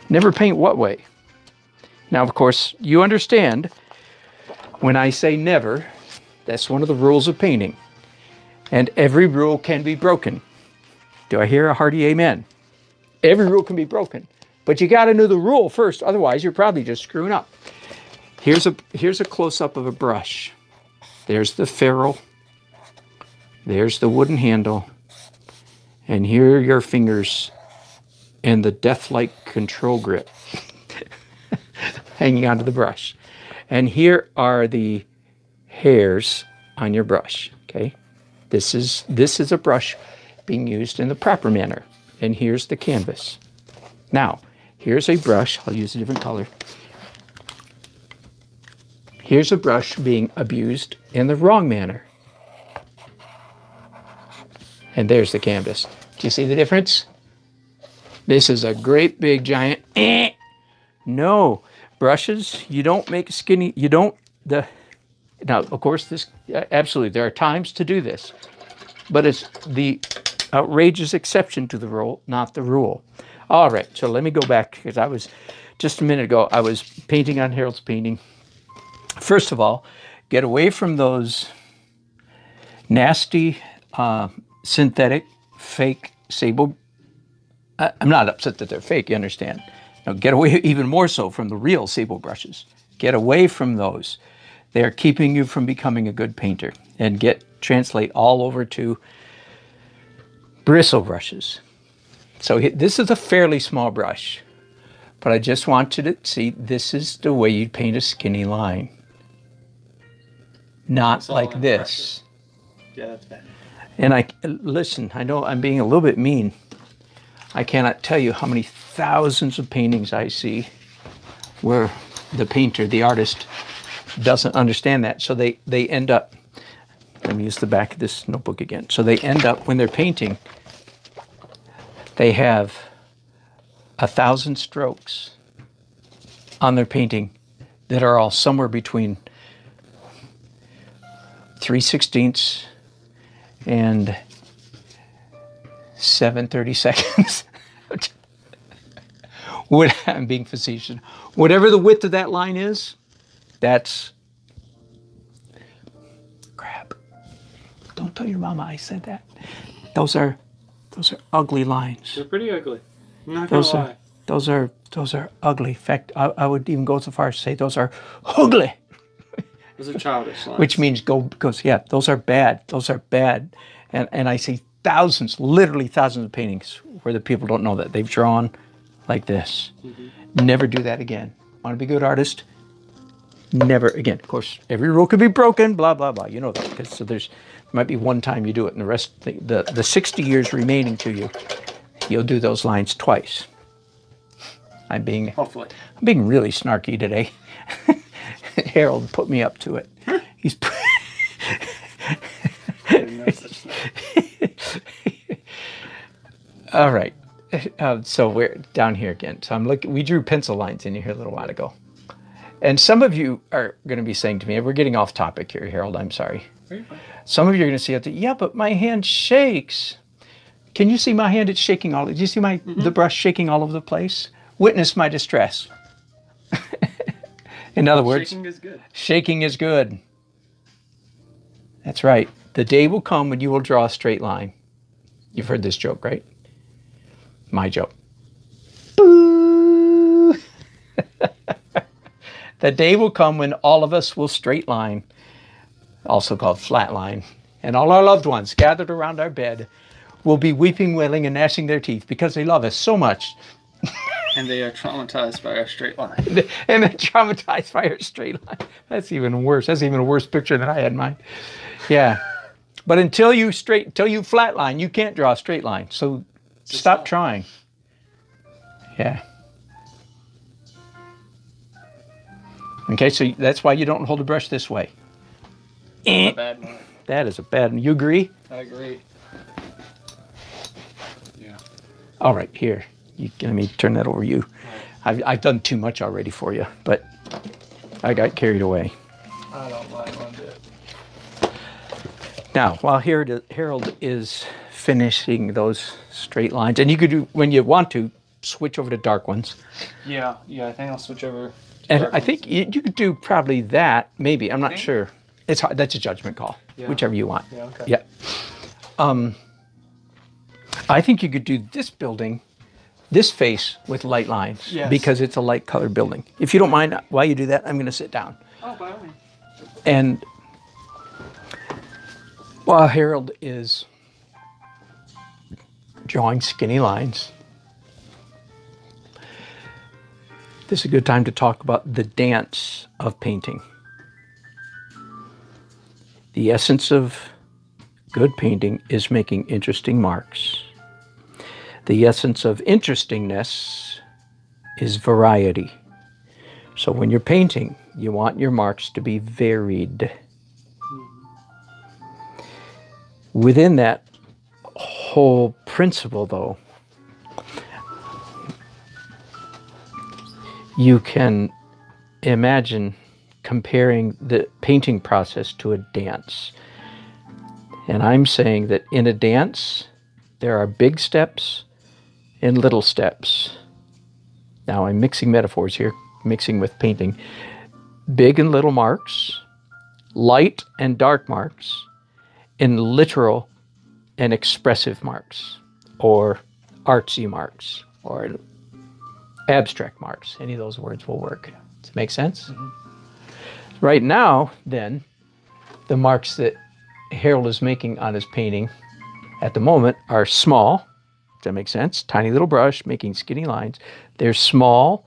Never paint what way? Now, of course, you understand when I say never, that's one of the rules of painting. And every rule can be broken. Do I hear a hearty amen? Every rule can be broken. But you got to know the rule first, otherwise you're probably just screwing up. Here's a close-up of a brush. There's the ferrule. There's the wooden handle. And here are your fingers and the death-like control grip hanging onto the brush. And here are the hairs on your brush, okay? This is a brush being used in the proper manner. And here's the canvas. Now, here's a brush. I'll use a different color. Here's a brush being abused in the wrong manner. And there's the canvas. Do you see the difference? This is a great big giant. No, brushes, you don't make skinny, now, of course, this, absolutely, there are times to do this, but it's the outrageous exception to the rule, not the rule. All right, so let me go back, because just a minute ago, I was painting on Harold's painting. First of all, get away from those nasty, synthetic, fake sable. I'm not upset that they're fake, you understand. Now, get away even more so from the real sable brushes. Get away from those. They're keeping you from becoming a good painter. And translate all over to bristle brushes. So this is a fairly small brush, but I just want you to see this is the way you paint a skinny line. Not like this. Yeah, that's bad. And listen, I know I'm being a little bit mean. I cannot tell you how many thousands of paintings I see where the painter, the artist, doesn't understand that. So they end up, let me use the back of this notebook again. So they end up, when they're painting, they have 1,000 strokes on their painting that are all somewhere between 3/16 and 7/32. I'm being facetious. Whatever the width of that line is, that's crap. Don't tell your mama I said that. Those are ugly lines. They're pretty ugly. I'm not gonna lie. Those are ugly. In fact, I would even go so far as to say those are ugly. Those are childish lines. Which means yeah, those are bad. Those are bad. And I see thousands, literally thousands of paintings where the people don't know that. They've drawn like this. Mm-hmm. Never do that again. Want to be a good artist? Never again. Of course, every rule could be broken, blah, blah, blah. You know that. Because so there might be one time you do it, and the rest, the 60 years remaining to you, you'll do those lines twice. Hopefully. I'm being really snarky today. Harold put me up to it. He's all right. So we're down here again. So we drew pencil lines in here a little while ago. And some of you are going to be saying to me, we're getting off topic here, Harold, I'm sorry. Some of you are going to say, yeah, but my hand shakes. Can you see my hand? It's shaking all. Do you see the brush shaking all over the place? Witness my distress. In other words, shaking is good. Shaking is good. That's right. The day will come when you will draw a straight line. You've heard this joke, right? My joke. Boo! The day will come when all of us will straight line, also called flat line, and all our loved ones gathered around our bed will be weeping, wailing, and gnashing their teeth because they love us so much. And they are traumatized by our straight line. And they're traumatized by our straight line. That's even worse. That's even a worse picture than I had in mind. Yeah. But until you flat line, you can't draw a straight line. So Stop trying. Yeah. Okay, so that's why you don't hold the brush this way. That's a bad mark. That is a bad one. You agree? I agree. Yeah. All right, here. Let me turn that over to you. Right. I've done too much already for you, but I got carried away. I don't like one bit. Now, while Harold is finishing those straight lines, and you could do, when you want to, switch over to dark ones. Yeah, I think I'll switch over. And I think you could do probably that, maybe. I'm not sure. It's hard. That's a judgment call, whichever you want. Yeah, okay. Yeah. I think you could do this building, this face with light lines, because it's a light colored building. If you don't mind, while you do that, I'm going to sit down. Oh, by all means. And while Harold is drawing skinny lines, this is a good time to talk about the dance of painting. The essence of good painting is making interesting marks. The essence of interestingness is variety. So when you're painting, you want your marks to be varied. Within that whole principle, though, you can imagine comparing the painting process to a dance. And I'm saying that in a dance, there are big steps and little steps. Now I'm mixing metaphors here, mixing with painting. Big and little marks, light and dark marks, and literal and expressive marks, or artsy marks, or abstract marks. Any of those words will work. Does it make sense? Mm-hmm. Right now, then, the marks that Harold is making on his painting at the moment are small. Does that make sense? Tiny little brush making skinny lines. They're small,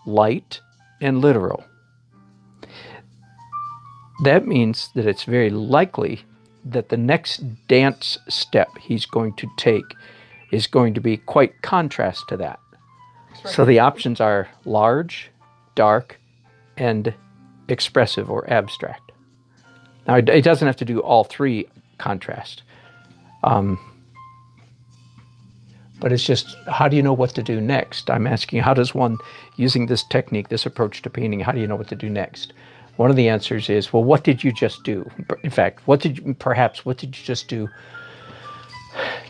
light, and literal. That means that it's very likely that the next dance step he's going to take is going to be quite contrast to that. Right. So the options are large, dark, and expressive or abstract. Now, it doesn't have to do all three contrast. But it's just, how do you know what to do next? I'm asking, how does one, using this technique, this approach to painting, how do you know what to do next? One of the answers is, well, what did you just do? In fact, what did you just do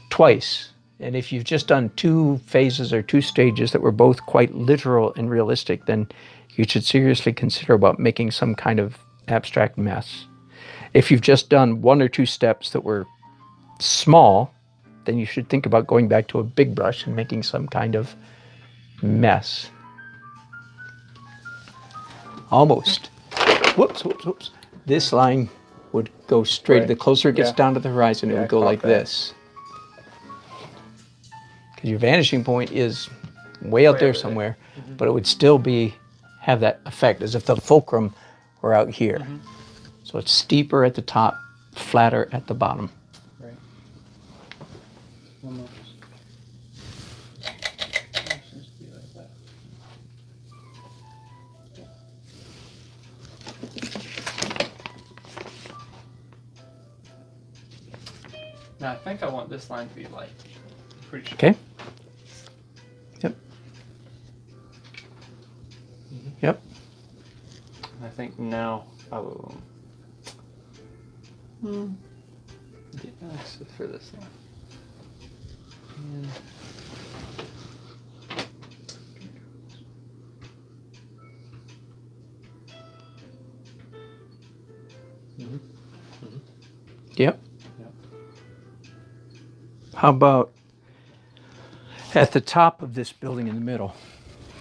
twice? And if you've just done two phases or two stages that were both quite literal and realistic, then you should seriously consider about making some kind of abstract mess. If you've just done one or two steps that were small, then you should think about going back to a big brush and making some kind of mess. Almost. Whoops. This line would go straight. Right. The closer it gets down to the horizon, it would go like this. Because your vanishing point is way out there somewhere, but it would still have that effect as if the fulcrum were out here. Mm-hmm. So it's steeper at the top, flatter at the bottom. Right. Almost. Now I think I want this line to be light. Pretty sure. Okay. Yep. Mm-hmm. Yep. I think now I will get nice for this line. And Yep. How about at the top of this building in the middle?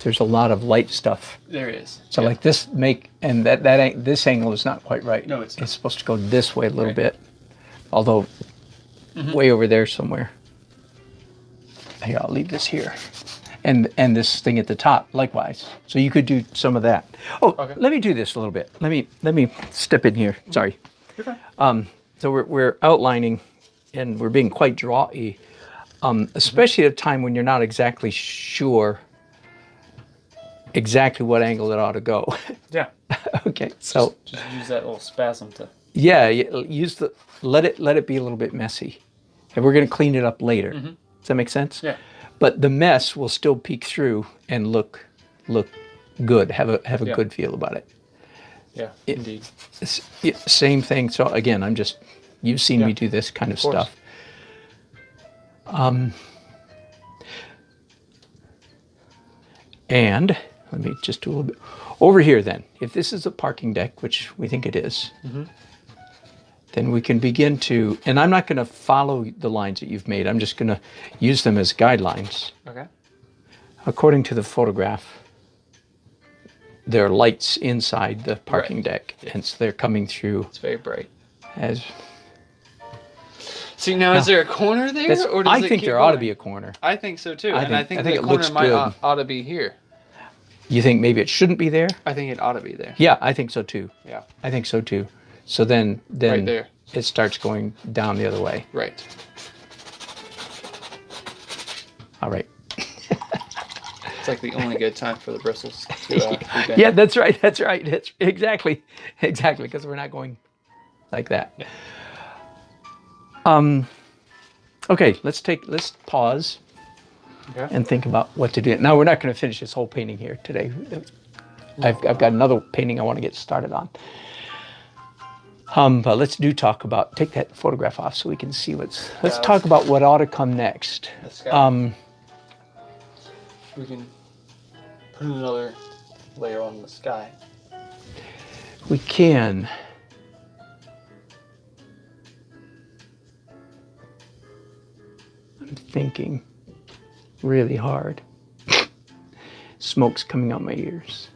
There's a lot of light stuff. There is. So like this this angle is not quite right. No, it's not. It's supposed to go this way a little bit, although way over there somewhere. Here, I'll leave this here, and this thing at the top likewise. So you could do some of that. Oh, okay. Let me do this a little bit. Let me step in here. Sorry. You're fine. So we're outlining, and we're being quite drawy. especially at a time when you're not exactly sure exactly what angle it ought to go. Yeah. Okay, so just use that little spasm to. Yeah, let it be a little bit messy, and we're going to clean it up later. Mm-hmm. Does that make sense? Yeah. But the mess will still peek through and look good. Have a good feel about it. Yeah, indeed. Same thing. So again, you've seen me do this kind of stuff. And let me just do a little bit over here then. If this is a parking deck, which we think it is, then we can begin to, and I'm not going to follow the lines that you've made. I'm just going to use them as guidelines. Okay. According to the photograph, there are lights inside the parking deck, and so they're coming through. It's very bright. See, now is there a corner there? Or does I think there ought to be a corner. I think so too. I think the corner might ought to be here. You think maybe it shouldn't be there? I think it ought to be there. Yeah, I think so too. Yeah. I think so too. So then right there. It starts going down the other way. Right. All right. It's like the only good time for the bristles to yeah, that's right. That's right. It's exactly because we're not going like that. Yeah. Okay, let's pause and think about what to do. Now, we're not going to finish this whole painting here today. I've got another painting I want to get started on. But let's talk about, take that photograph off so we can see let's talk about what ought to come next. We can put another layer on the sky. We can. I'm thinking really hard. Smoke's coming out my ears.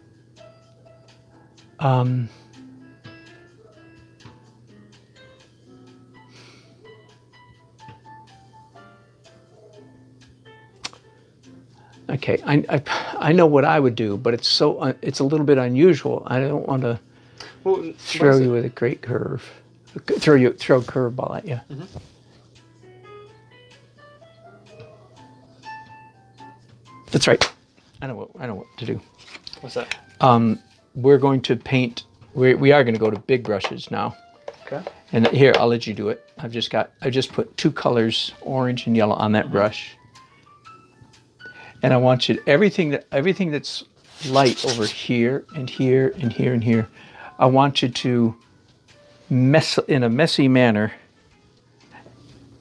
Okay, I know what I would do, but it's it's a little bit unusual. I don't want to throw you with a great curve. Throw a curveball at you. Mm-hmm. That's right. I know what to do. What's that? We're going to paint. We are going to go to big brushes now. Okay. And here, I'll let you do it. I just put two colors, orange and yellow, on that brush. And I want you everything that's light over here and here and here and here. I want you to mess in a messy manner.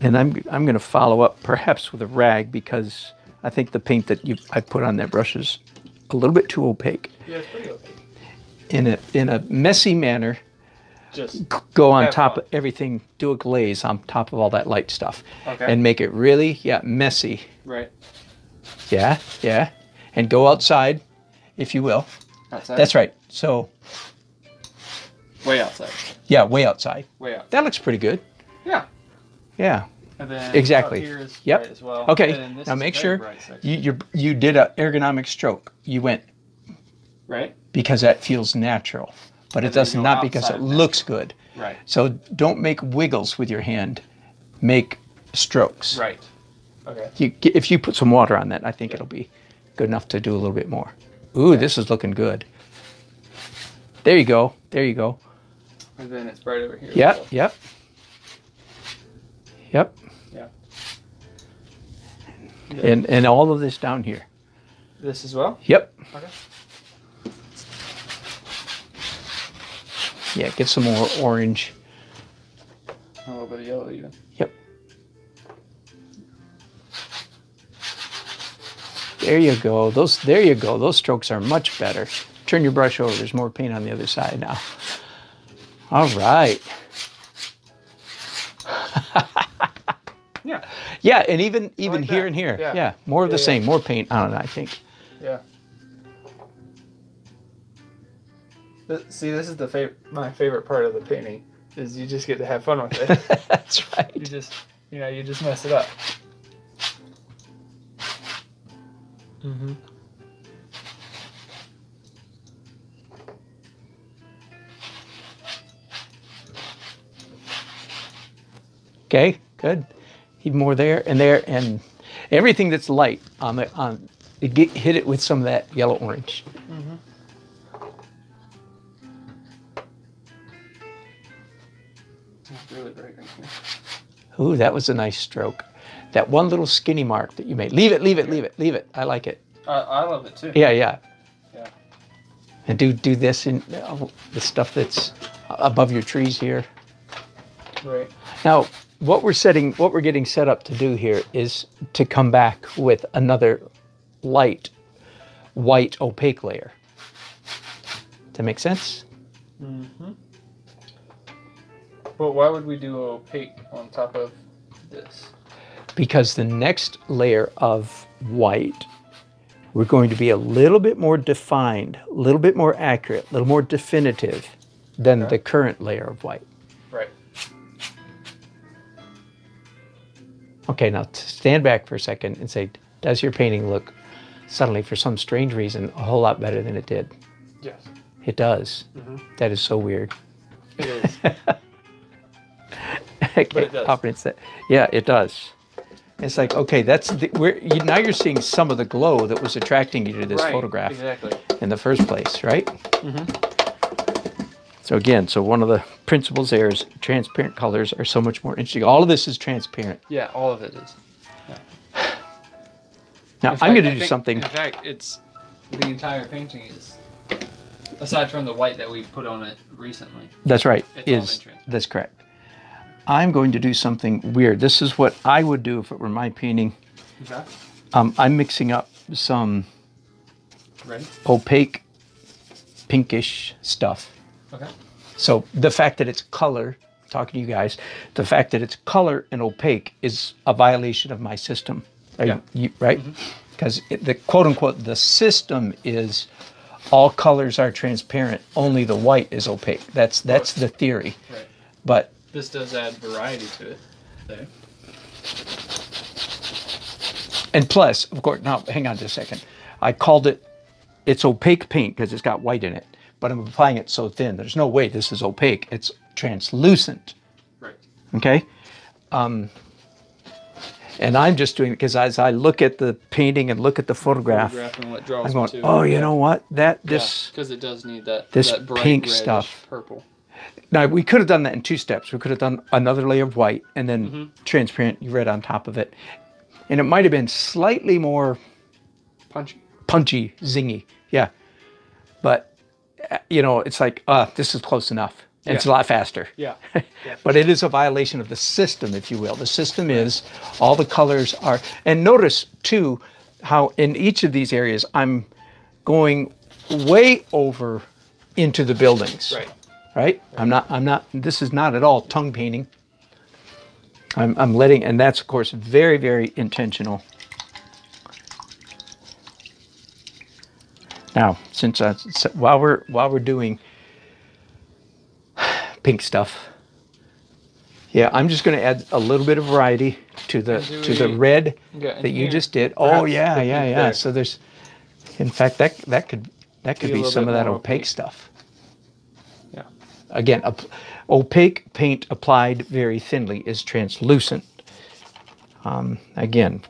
And I'm going to follow up perhaps with a rag, because I think the paint that I put on that brush is a little bit too opaque. Yeah, it's pretty opaque. In a messy manner, just go on top of everything, do a glaze on top of all that light stuff. Okay. And make it really, messy. Right. Yeah. And go outside, if you will. Outside? That's right. So. Way outside. Yeah, way outside. Way out. That looks pretty good. Yeah. Yeah. And then exactly. Here is yep. bright as well. Okay. Now make sure you did an ergonomic stroke. You went right because that feels natural, but it does not because it looks good. Right. So don't make wiggles with your hand. Make strokes. Right. Okay. If you put some water on that, I think it'll be good enough to do a little bit more. Ooh, this is looking good. There you go. There you go. And then it's bright over here. Yep. Well. Yep. Yep. Yeah. And all of this down here. This as well? Yep. Okay. Yeah, get some more orange. A little bit of yellow even. Yep. There you go. There you go. Those strokes are much better. Turn your brush over. There's more paint on the other side now. All right. Yeah. Yeah, and even like here that. and here. Yeah. Yeah, more of the same. More paint on it, I think. Yeah. See, this is my favorite part of the painting, is you just get to have fun with it. That's right. You just mess it up. Mm-hmm. Okay, good. Even more there, and Everything that's light hit it with some of that yellow orange. Mm-hmm. It's really bright right here. Ooh, that was a nice stroke. That one little skinny mark that you made. Leave it, leave it, leave it, leave it. I like it. I love it too. Yeah, yeah. Yeah. And do this in the stuff that's above your trees here. Right. Now, what we're getting set up to do here is to come back with another light, white, opaque layer. Does that make sense? Mm-hmm. But why would we do opaque on top of this? Because the next layer of white, we're going to be a little bit more defined, a little bit more accurate, a little more definitive than the current layer of white. Right. Okay, now stand back for a second and say, does your painting look suddenly, for some strange reason, a whole lot better than it did? Yes. It does. Mm-hmm. That is so weird. It is. But it does. Yeah, it does. It's like, okay, now you're seeing some of the glow that was attracting you to this photograph in the first place, right? Mm-hmm. So again, one of the principles there is transparent colors are so much more interesting. All of this is transparent. Yeah, all of it is. Yeah. Now, I'm going to do something. In fact, it's the entire painting is, aside from the white that we put on it recently. That's right. It's That's correct. I'm going to do something weird. This is what I would do if it were my painting. Okay. I'm mixing up some opaque, pinkish stuff. Okay. So the fact that it's color, talking to you guys, the fact that it's color and opaque is a violation of my system. Right? Because the quote unquote, the system is all colors are transparent, only the white is opaque. That's the theory. Right. But this does add variety to it. There. And plus, of course, now hang on just a second. I called it's opaque paint because it's got white in it, but I'm applying it so thin. There's no way this is opaque. It's translucent. Right. Okay? And I'm just doing it because as I look at the painting and look at the photograph, and what draws I'm going, oh, you know what? Because it does need that bright pink reddish stuff. Purple. Now, we could have done that in 2 steps. We could have done another layer of white and then transparent red on top of it. And it might have been slightly more punchy, zingy. Yeah. But, it's like, this is close enough. And it's a lot faster. Yeah. But it is a violation of the system, if you will. The system is all the colors are. And notice, too, how in each of these areas, I'm going way over into the buildings. Right? I'm not, this is not at all tongue painting. I'm letting, and that's of course very, very intentional. Now, since while we're doing pink stuff, I'm just going to add a little bit of variety to the red that you just did. Oh yeah. So there's, in fact, that could be some of that opaque stuff. Yeah. Again, opaque paint applied very thinly is translucent. Again,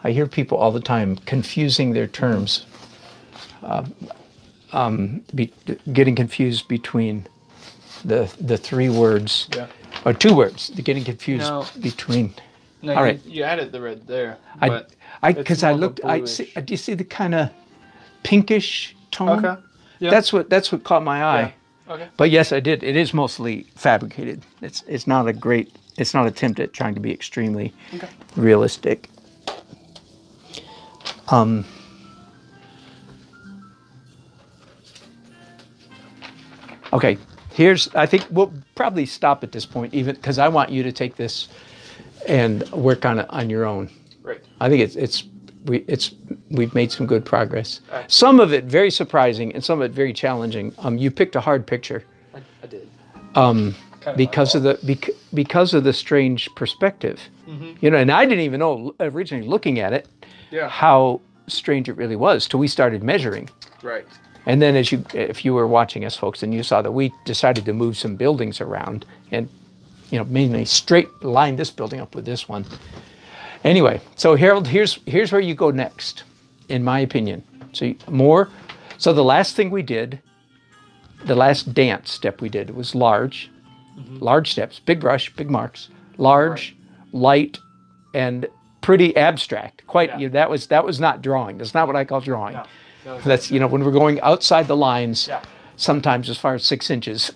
I hear people all the time confusing their terms, getting confused between the 3 words, or 2 words. They're getting confused between. No, all right. You added the red there. Because I looked. Do you see the kind of pinkish tone? Okay. Yeah. That's what caught my eye. Yeah. Okay. But yes, I did. It is mostly fabricated. It's not an attempt at trying to be extremely realistic. Okay, I think we'll probably stop at this point, even because I want you to take this and work on it on your own. Right. I think we've made some good progress. Some of it very surprising, and some of it very challenging. You picked a hard picture. I did. Because of the strange perspective, and I didn't even know originally looking at it how strange it really was till we started measuring. Right. And then if you were watching us, folks, and you saw that we decided to move some buildings around and, mainly straight line this building up with this one. Anyway, so Harold, here's where you go next, in my opinion. So the last thing we did, the last dance step we did was large steps, big brush, big marks, large, light, and pretty abstract. That was not drawing. That's not what I call drawing. No, that's when we're going outside the lines, sometimes as far as 6 inches.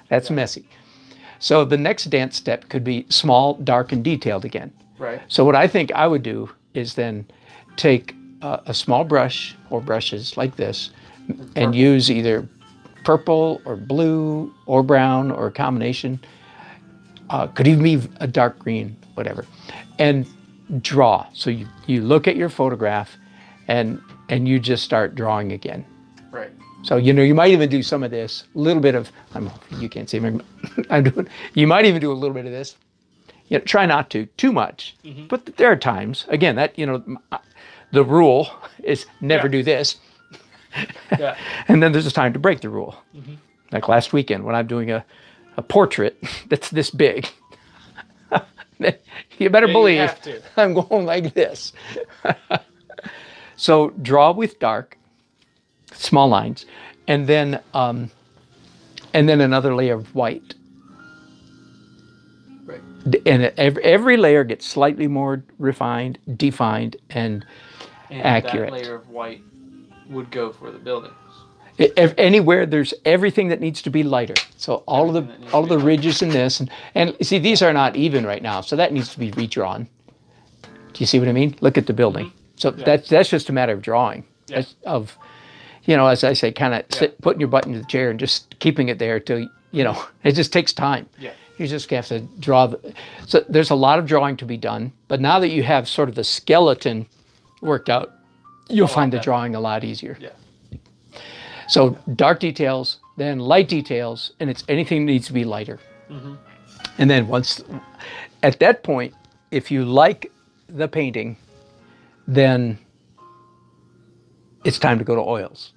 that's messy. So the next dance step could be small, dark, and detailed again. Right. So what I think I would do is then take a small brush or brushes like this and use either purple or blue or brown or a combination. Could even be a dark green, whatever. And draw. So you look at your photograph and you just start drawing again. Right. So, you might even do some of this, a little bit of, you can't see me, I'm doing, you might even do a little bit of this. Try not to, too much. But there are times, again, that, the rule is never do this. And then there's a time to break the rule. Like last weekend when I'm doing a portrait that's this big. You better believe I'm going like this. So draw with dark, small lines, and then another layer of white. Right. And every layer gets slightly more refined, defined, and accurate. That layer of white would go for the buildings. Anywhere there's everything that needs to be lighter. So all of the ridges in this, and see, these are not even right now, so that needs to be redrawn. Do you see what I mean? Look at the building. So that's just a matter of drawing. Of, as I say, kind of putting your butt into the chair and just keeping it there till it just takes time. You just have to draw. So there's a lot of drawing to be done, but now that you have sort of the skeleton worked out, you'll find the drawing a lot easier. So dark details, then light details, and it's anything that needs to be lighter. And then at that point, if you like the painting, then it's time to go to oils.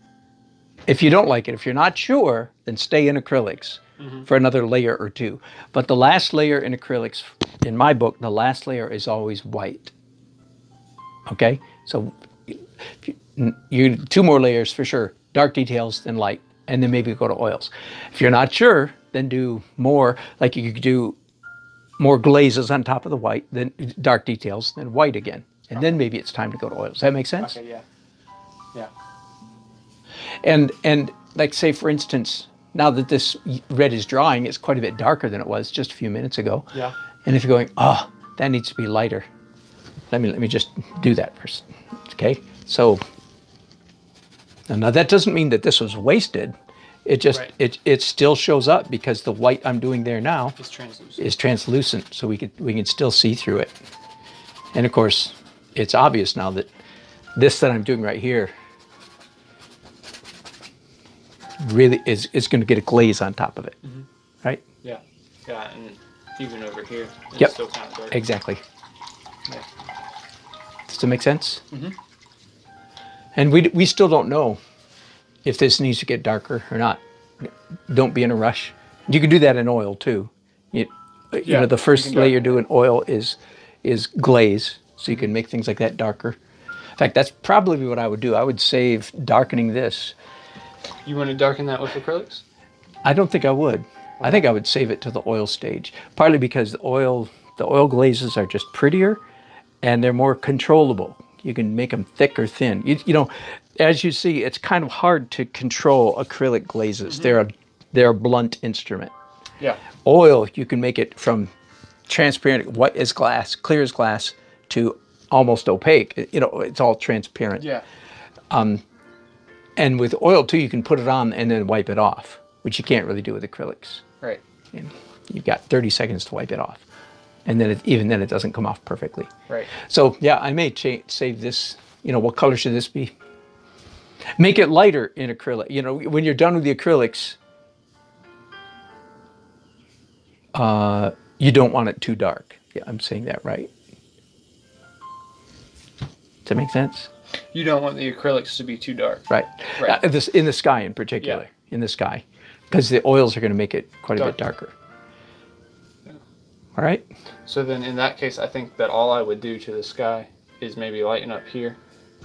If you don't like it, if you're not sure, then stay in acrylics for another layer or two. But the last layer in acrylics, in my book, the last layer is always white. Okay? So you 2 more layers for sure. Dark details, then light, and then maybe go to oils. If you're not sure, then do more, like you could do more glazes on top of the white, then dark details, then white again. And then maybe it's time to go to oils. Does that make sense? Okay, yeah. And like say, for instance, now that this red is drying, it's quite a bit darker than it was just a few minutes ago. And if you're going, that needs to be lighter. Let me just do that first. Okay? So now that doesn't mean that this was wasted. It just it still shows up because the white I'm doing there now is translucent, so we can still see through it. And of course, it's obvious now that this that I'm doing right here really is going to get a glaze on top of it, right? Yeah, and even over here, it's still kind of dark. Exactly. Does that make sense? And we still don't know if this needs to get darker or not. Don't be in a rush. You can do that in oil too. You know, the first layer you do in oil is glaze, so you can make things like that darker. In fact, that's probably what I would do. I would save darkening this. You want to darken that with acrylics? I don't think I would. I think I would save it to the oil stage, partly because the oil glazes are just prettier and they're more controllable. You can make them thick or thin. You know, as you see, it's kind of hard to control acrylic glazes. They're a blunt instrument. Yeah. Oil, you can make it from transparent, white as glass, clear as glass, to almost opaque. You know, it's all transparent. Yeah. And with oil too, you can put it on and then wipe it off, which you can't really do with acrylics. Right. And you've got 30 seconds to wipe it off. And then even then it doesn't come off perfectly. Right. So yeah, I may save this. You know, what color should this be? Make it lighter in acrylic. You know, when you're done with the acrylics, you don't want it too dark. Yeah, I'm saying that right. Does that make sense? You don't want the acrylics to be too dark. Right. In the sky in particular. Yeah. In the sky. Because the oils are going to make it quite a bit darker. All right. So then in that case, I think that all I would do to the sky is maybe lighten up here.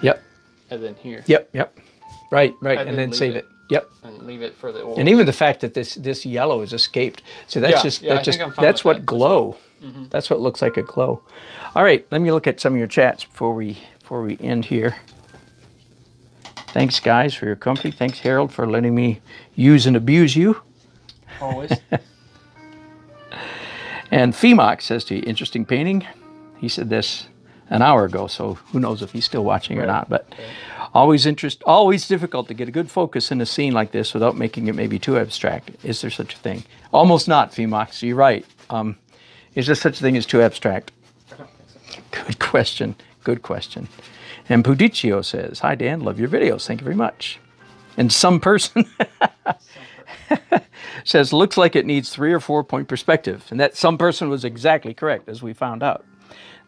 Yep. And then here. Yep, yep. Right, right. And then save it. Yep. And leave it for the oil. And even the fact that this yellow is escaped. So that's that's what glow. Mm-hmm. That's what looks like a glow. All right, let me look at some of your chats before we end here. Thanks, guys, for your company. Thanks, Harold, for letting me use and abuse you. Always. And Femox says to you, interesting painting. He said this an hour ago, so who knows if he's still watching or not. But always difficult to get a good focus in a scene like this without making it maybe too abstract. Is there such a thing? Almost not, Femox. You're right. Is there such a thing as too abstract? I don't think so. Good question. Good question. And Pudiccio says, hi, Dan. Love your videos. Thank you very much. And some person says, looks like it needs 3 or 4 point perspective. And that some person was exactly correct, as we found out.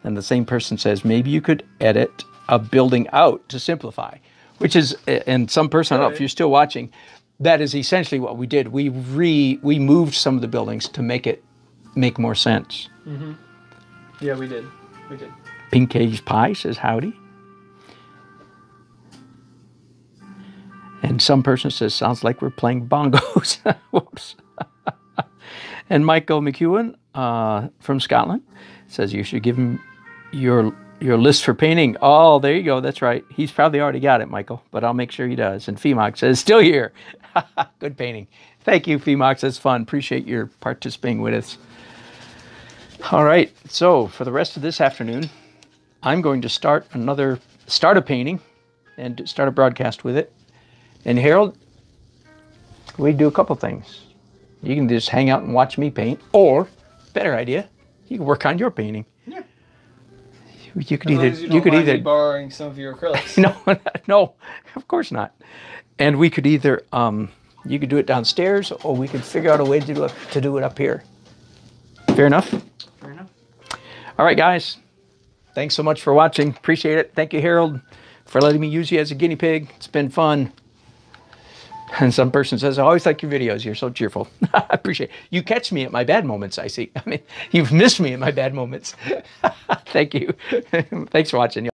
And the same person says, maybe you could edit a building out to simplify, which is, and some person, I don't know if you're still watching, that is essentially what we did. We moved some of the buildings to make more sense. Mm-hmm. Yeah, we did. We did. Pink Cage Pie says, howdy. And some person says, sounds like we're playing bongos. Whoops. And Michael McEwen from Scotland says, you should give him your list for painting. Oh, there you go. That's right. He's probably already got it, Michael, but I'll make sure he does. And Femox says, still here. Good painting. Thank you, Femox. That's fun. Appreciate your participating with us. All right. So for the rest of this afternoon, I'm going to start a painting and start a broadcast with it. And Harold, we do a couple things. You can just hang out and watch me paint, or better idea, you can work on your painting. Yeah. You could either borrowing some of your acrylics. No, of course not. And we could either you could do it downstairs, or we could figure out a way to do it up here. Fair enough? Fair enough. All right, guys. Thanks so much for watching. Appreciate it. Thank you, Harold, for letting me use you as a guinea pig. It's been fun. And some person says, I always like your videos. You're so cheerful. I appreciate it. You catch me at my bad moments, I see. I mean, you've missed me at my bad moments. Thank you. Thanks for watching.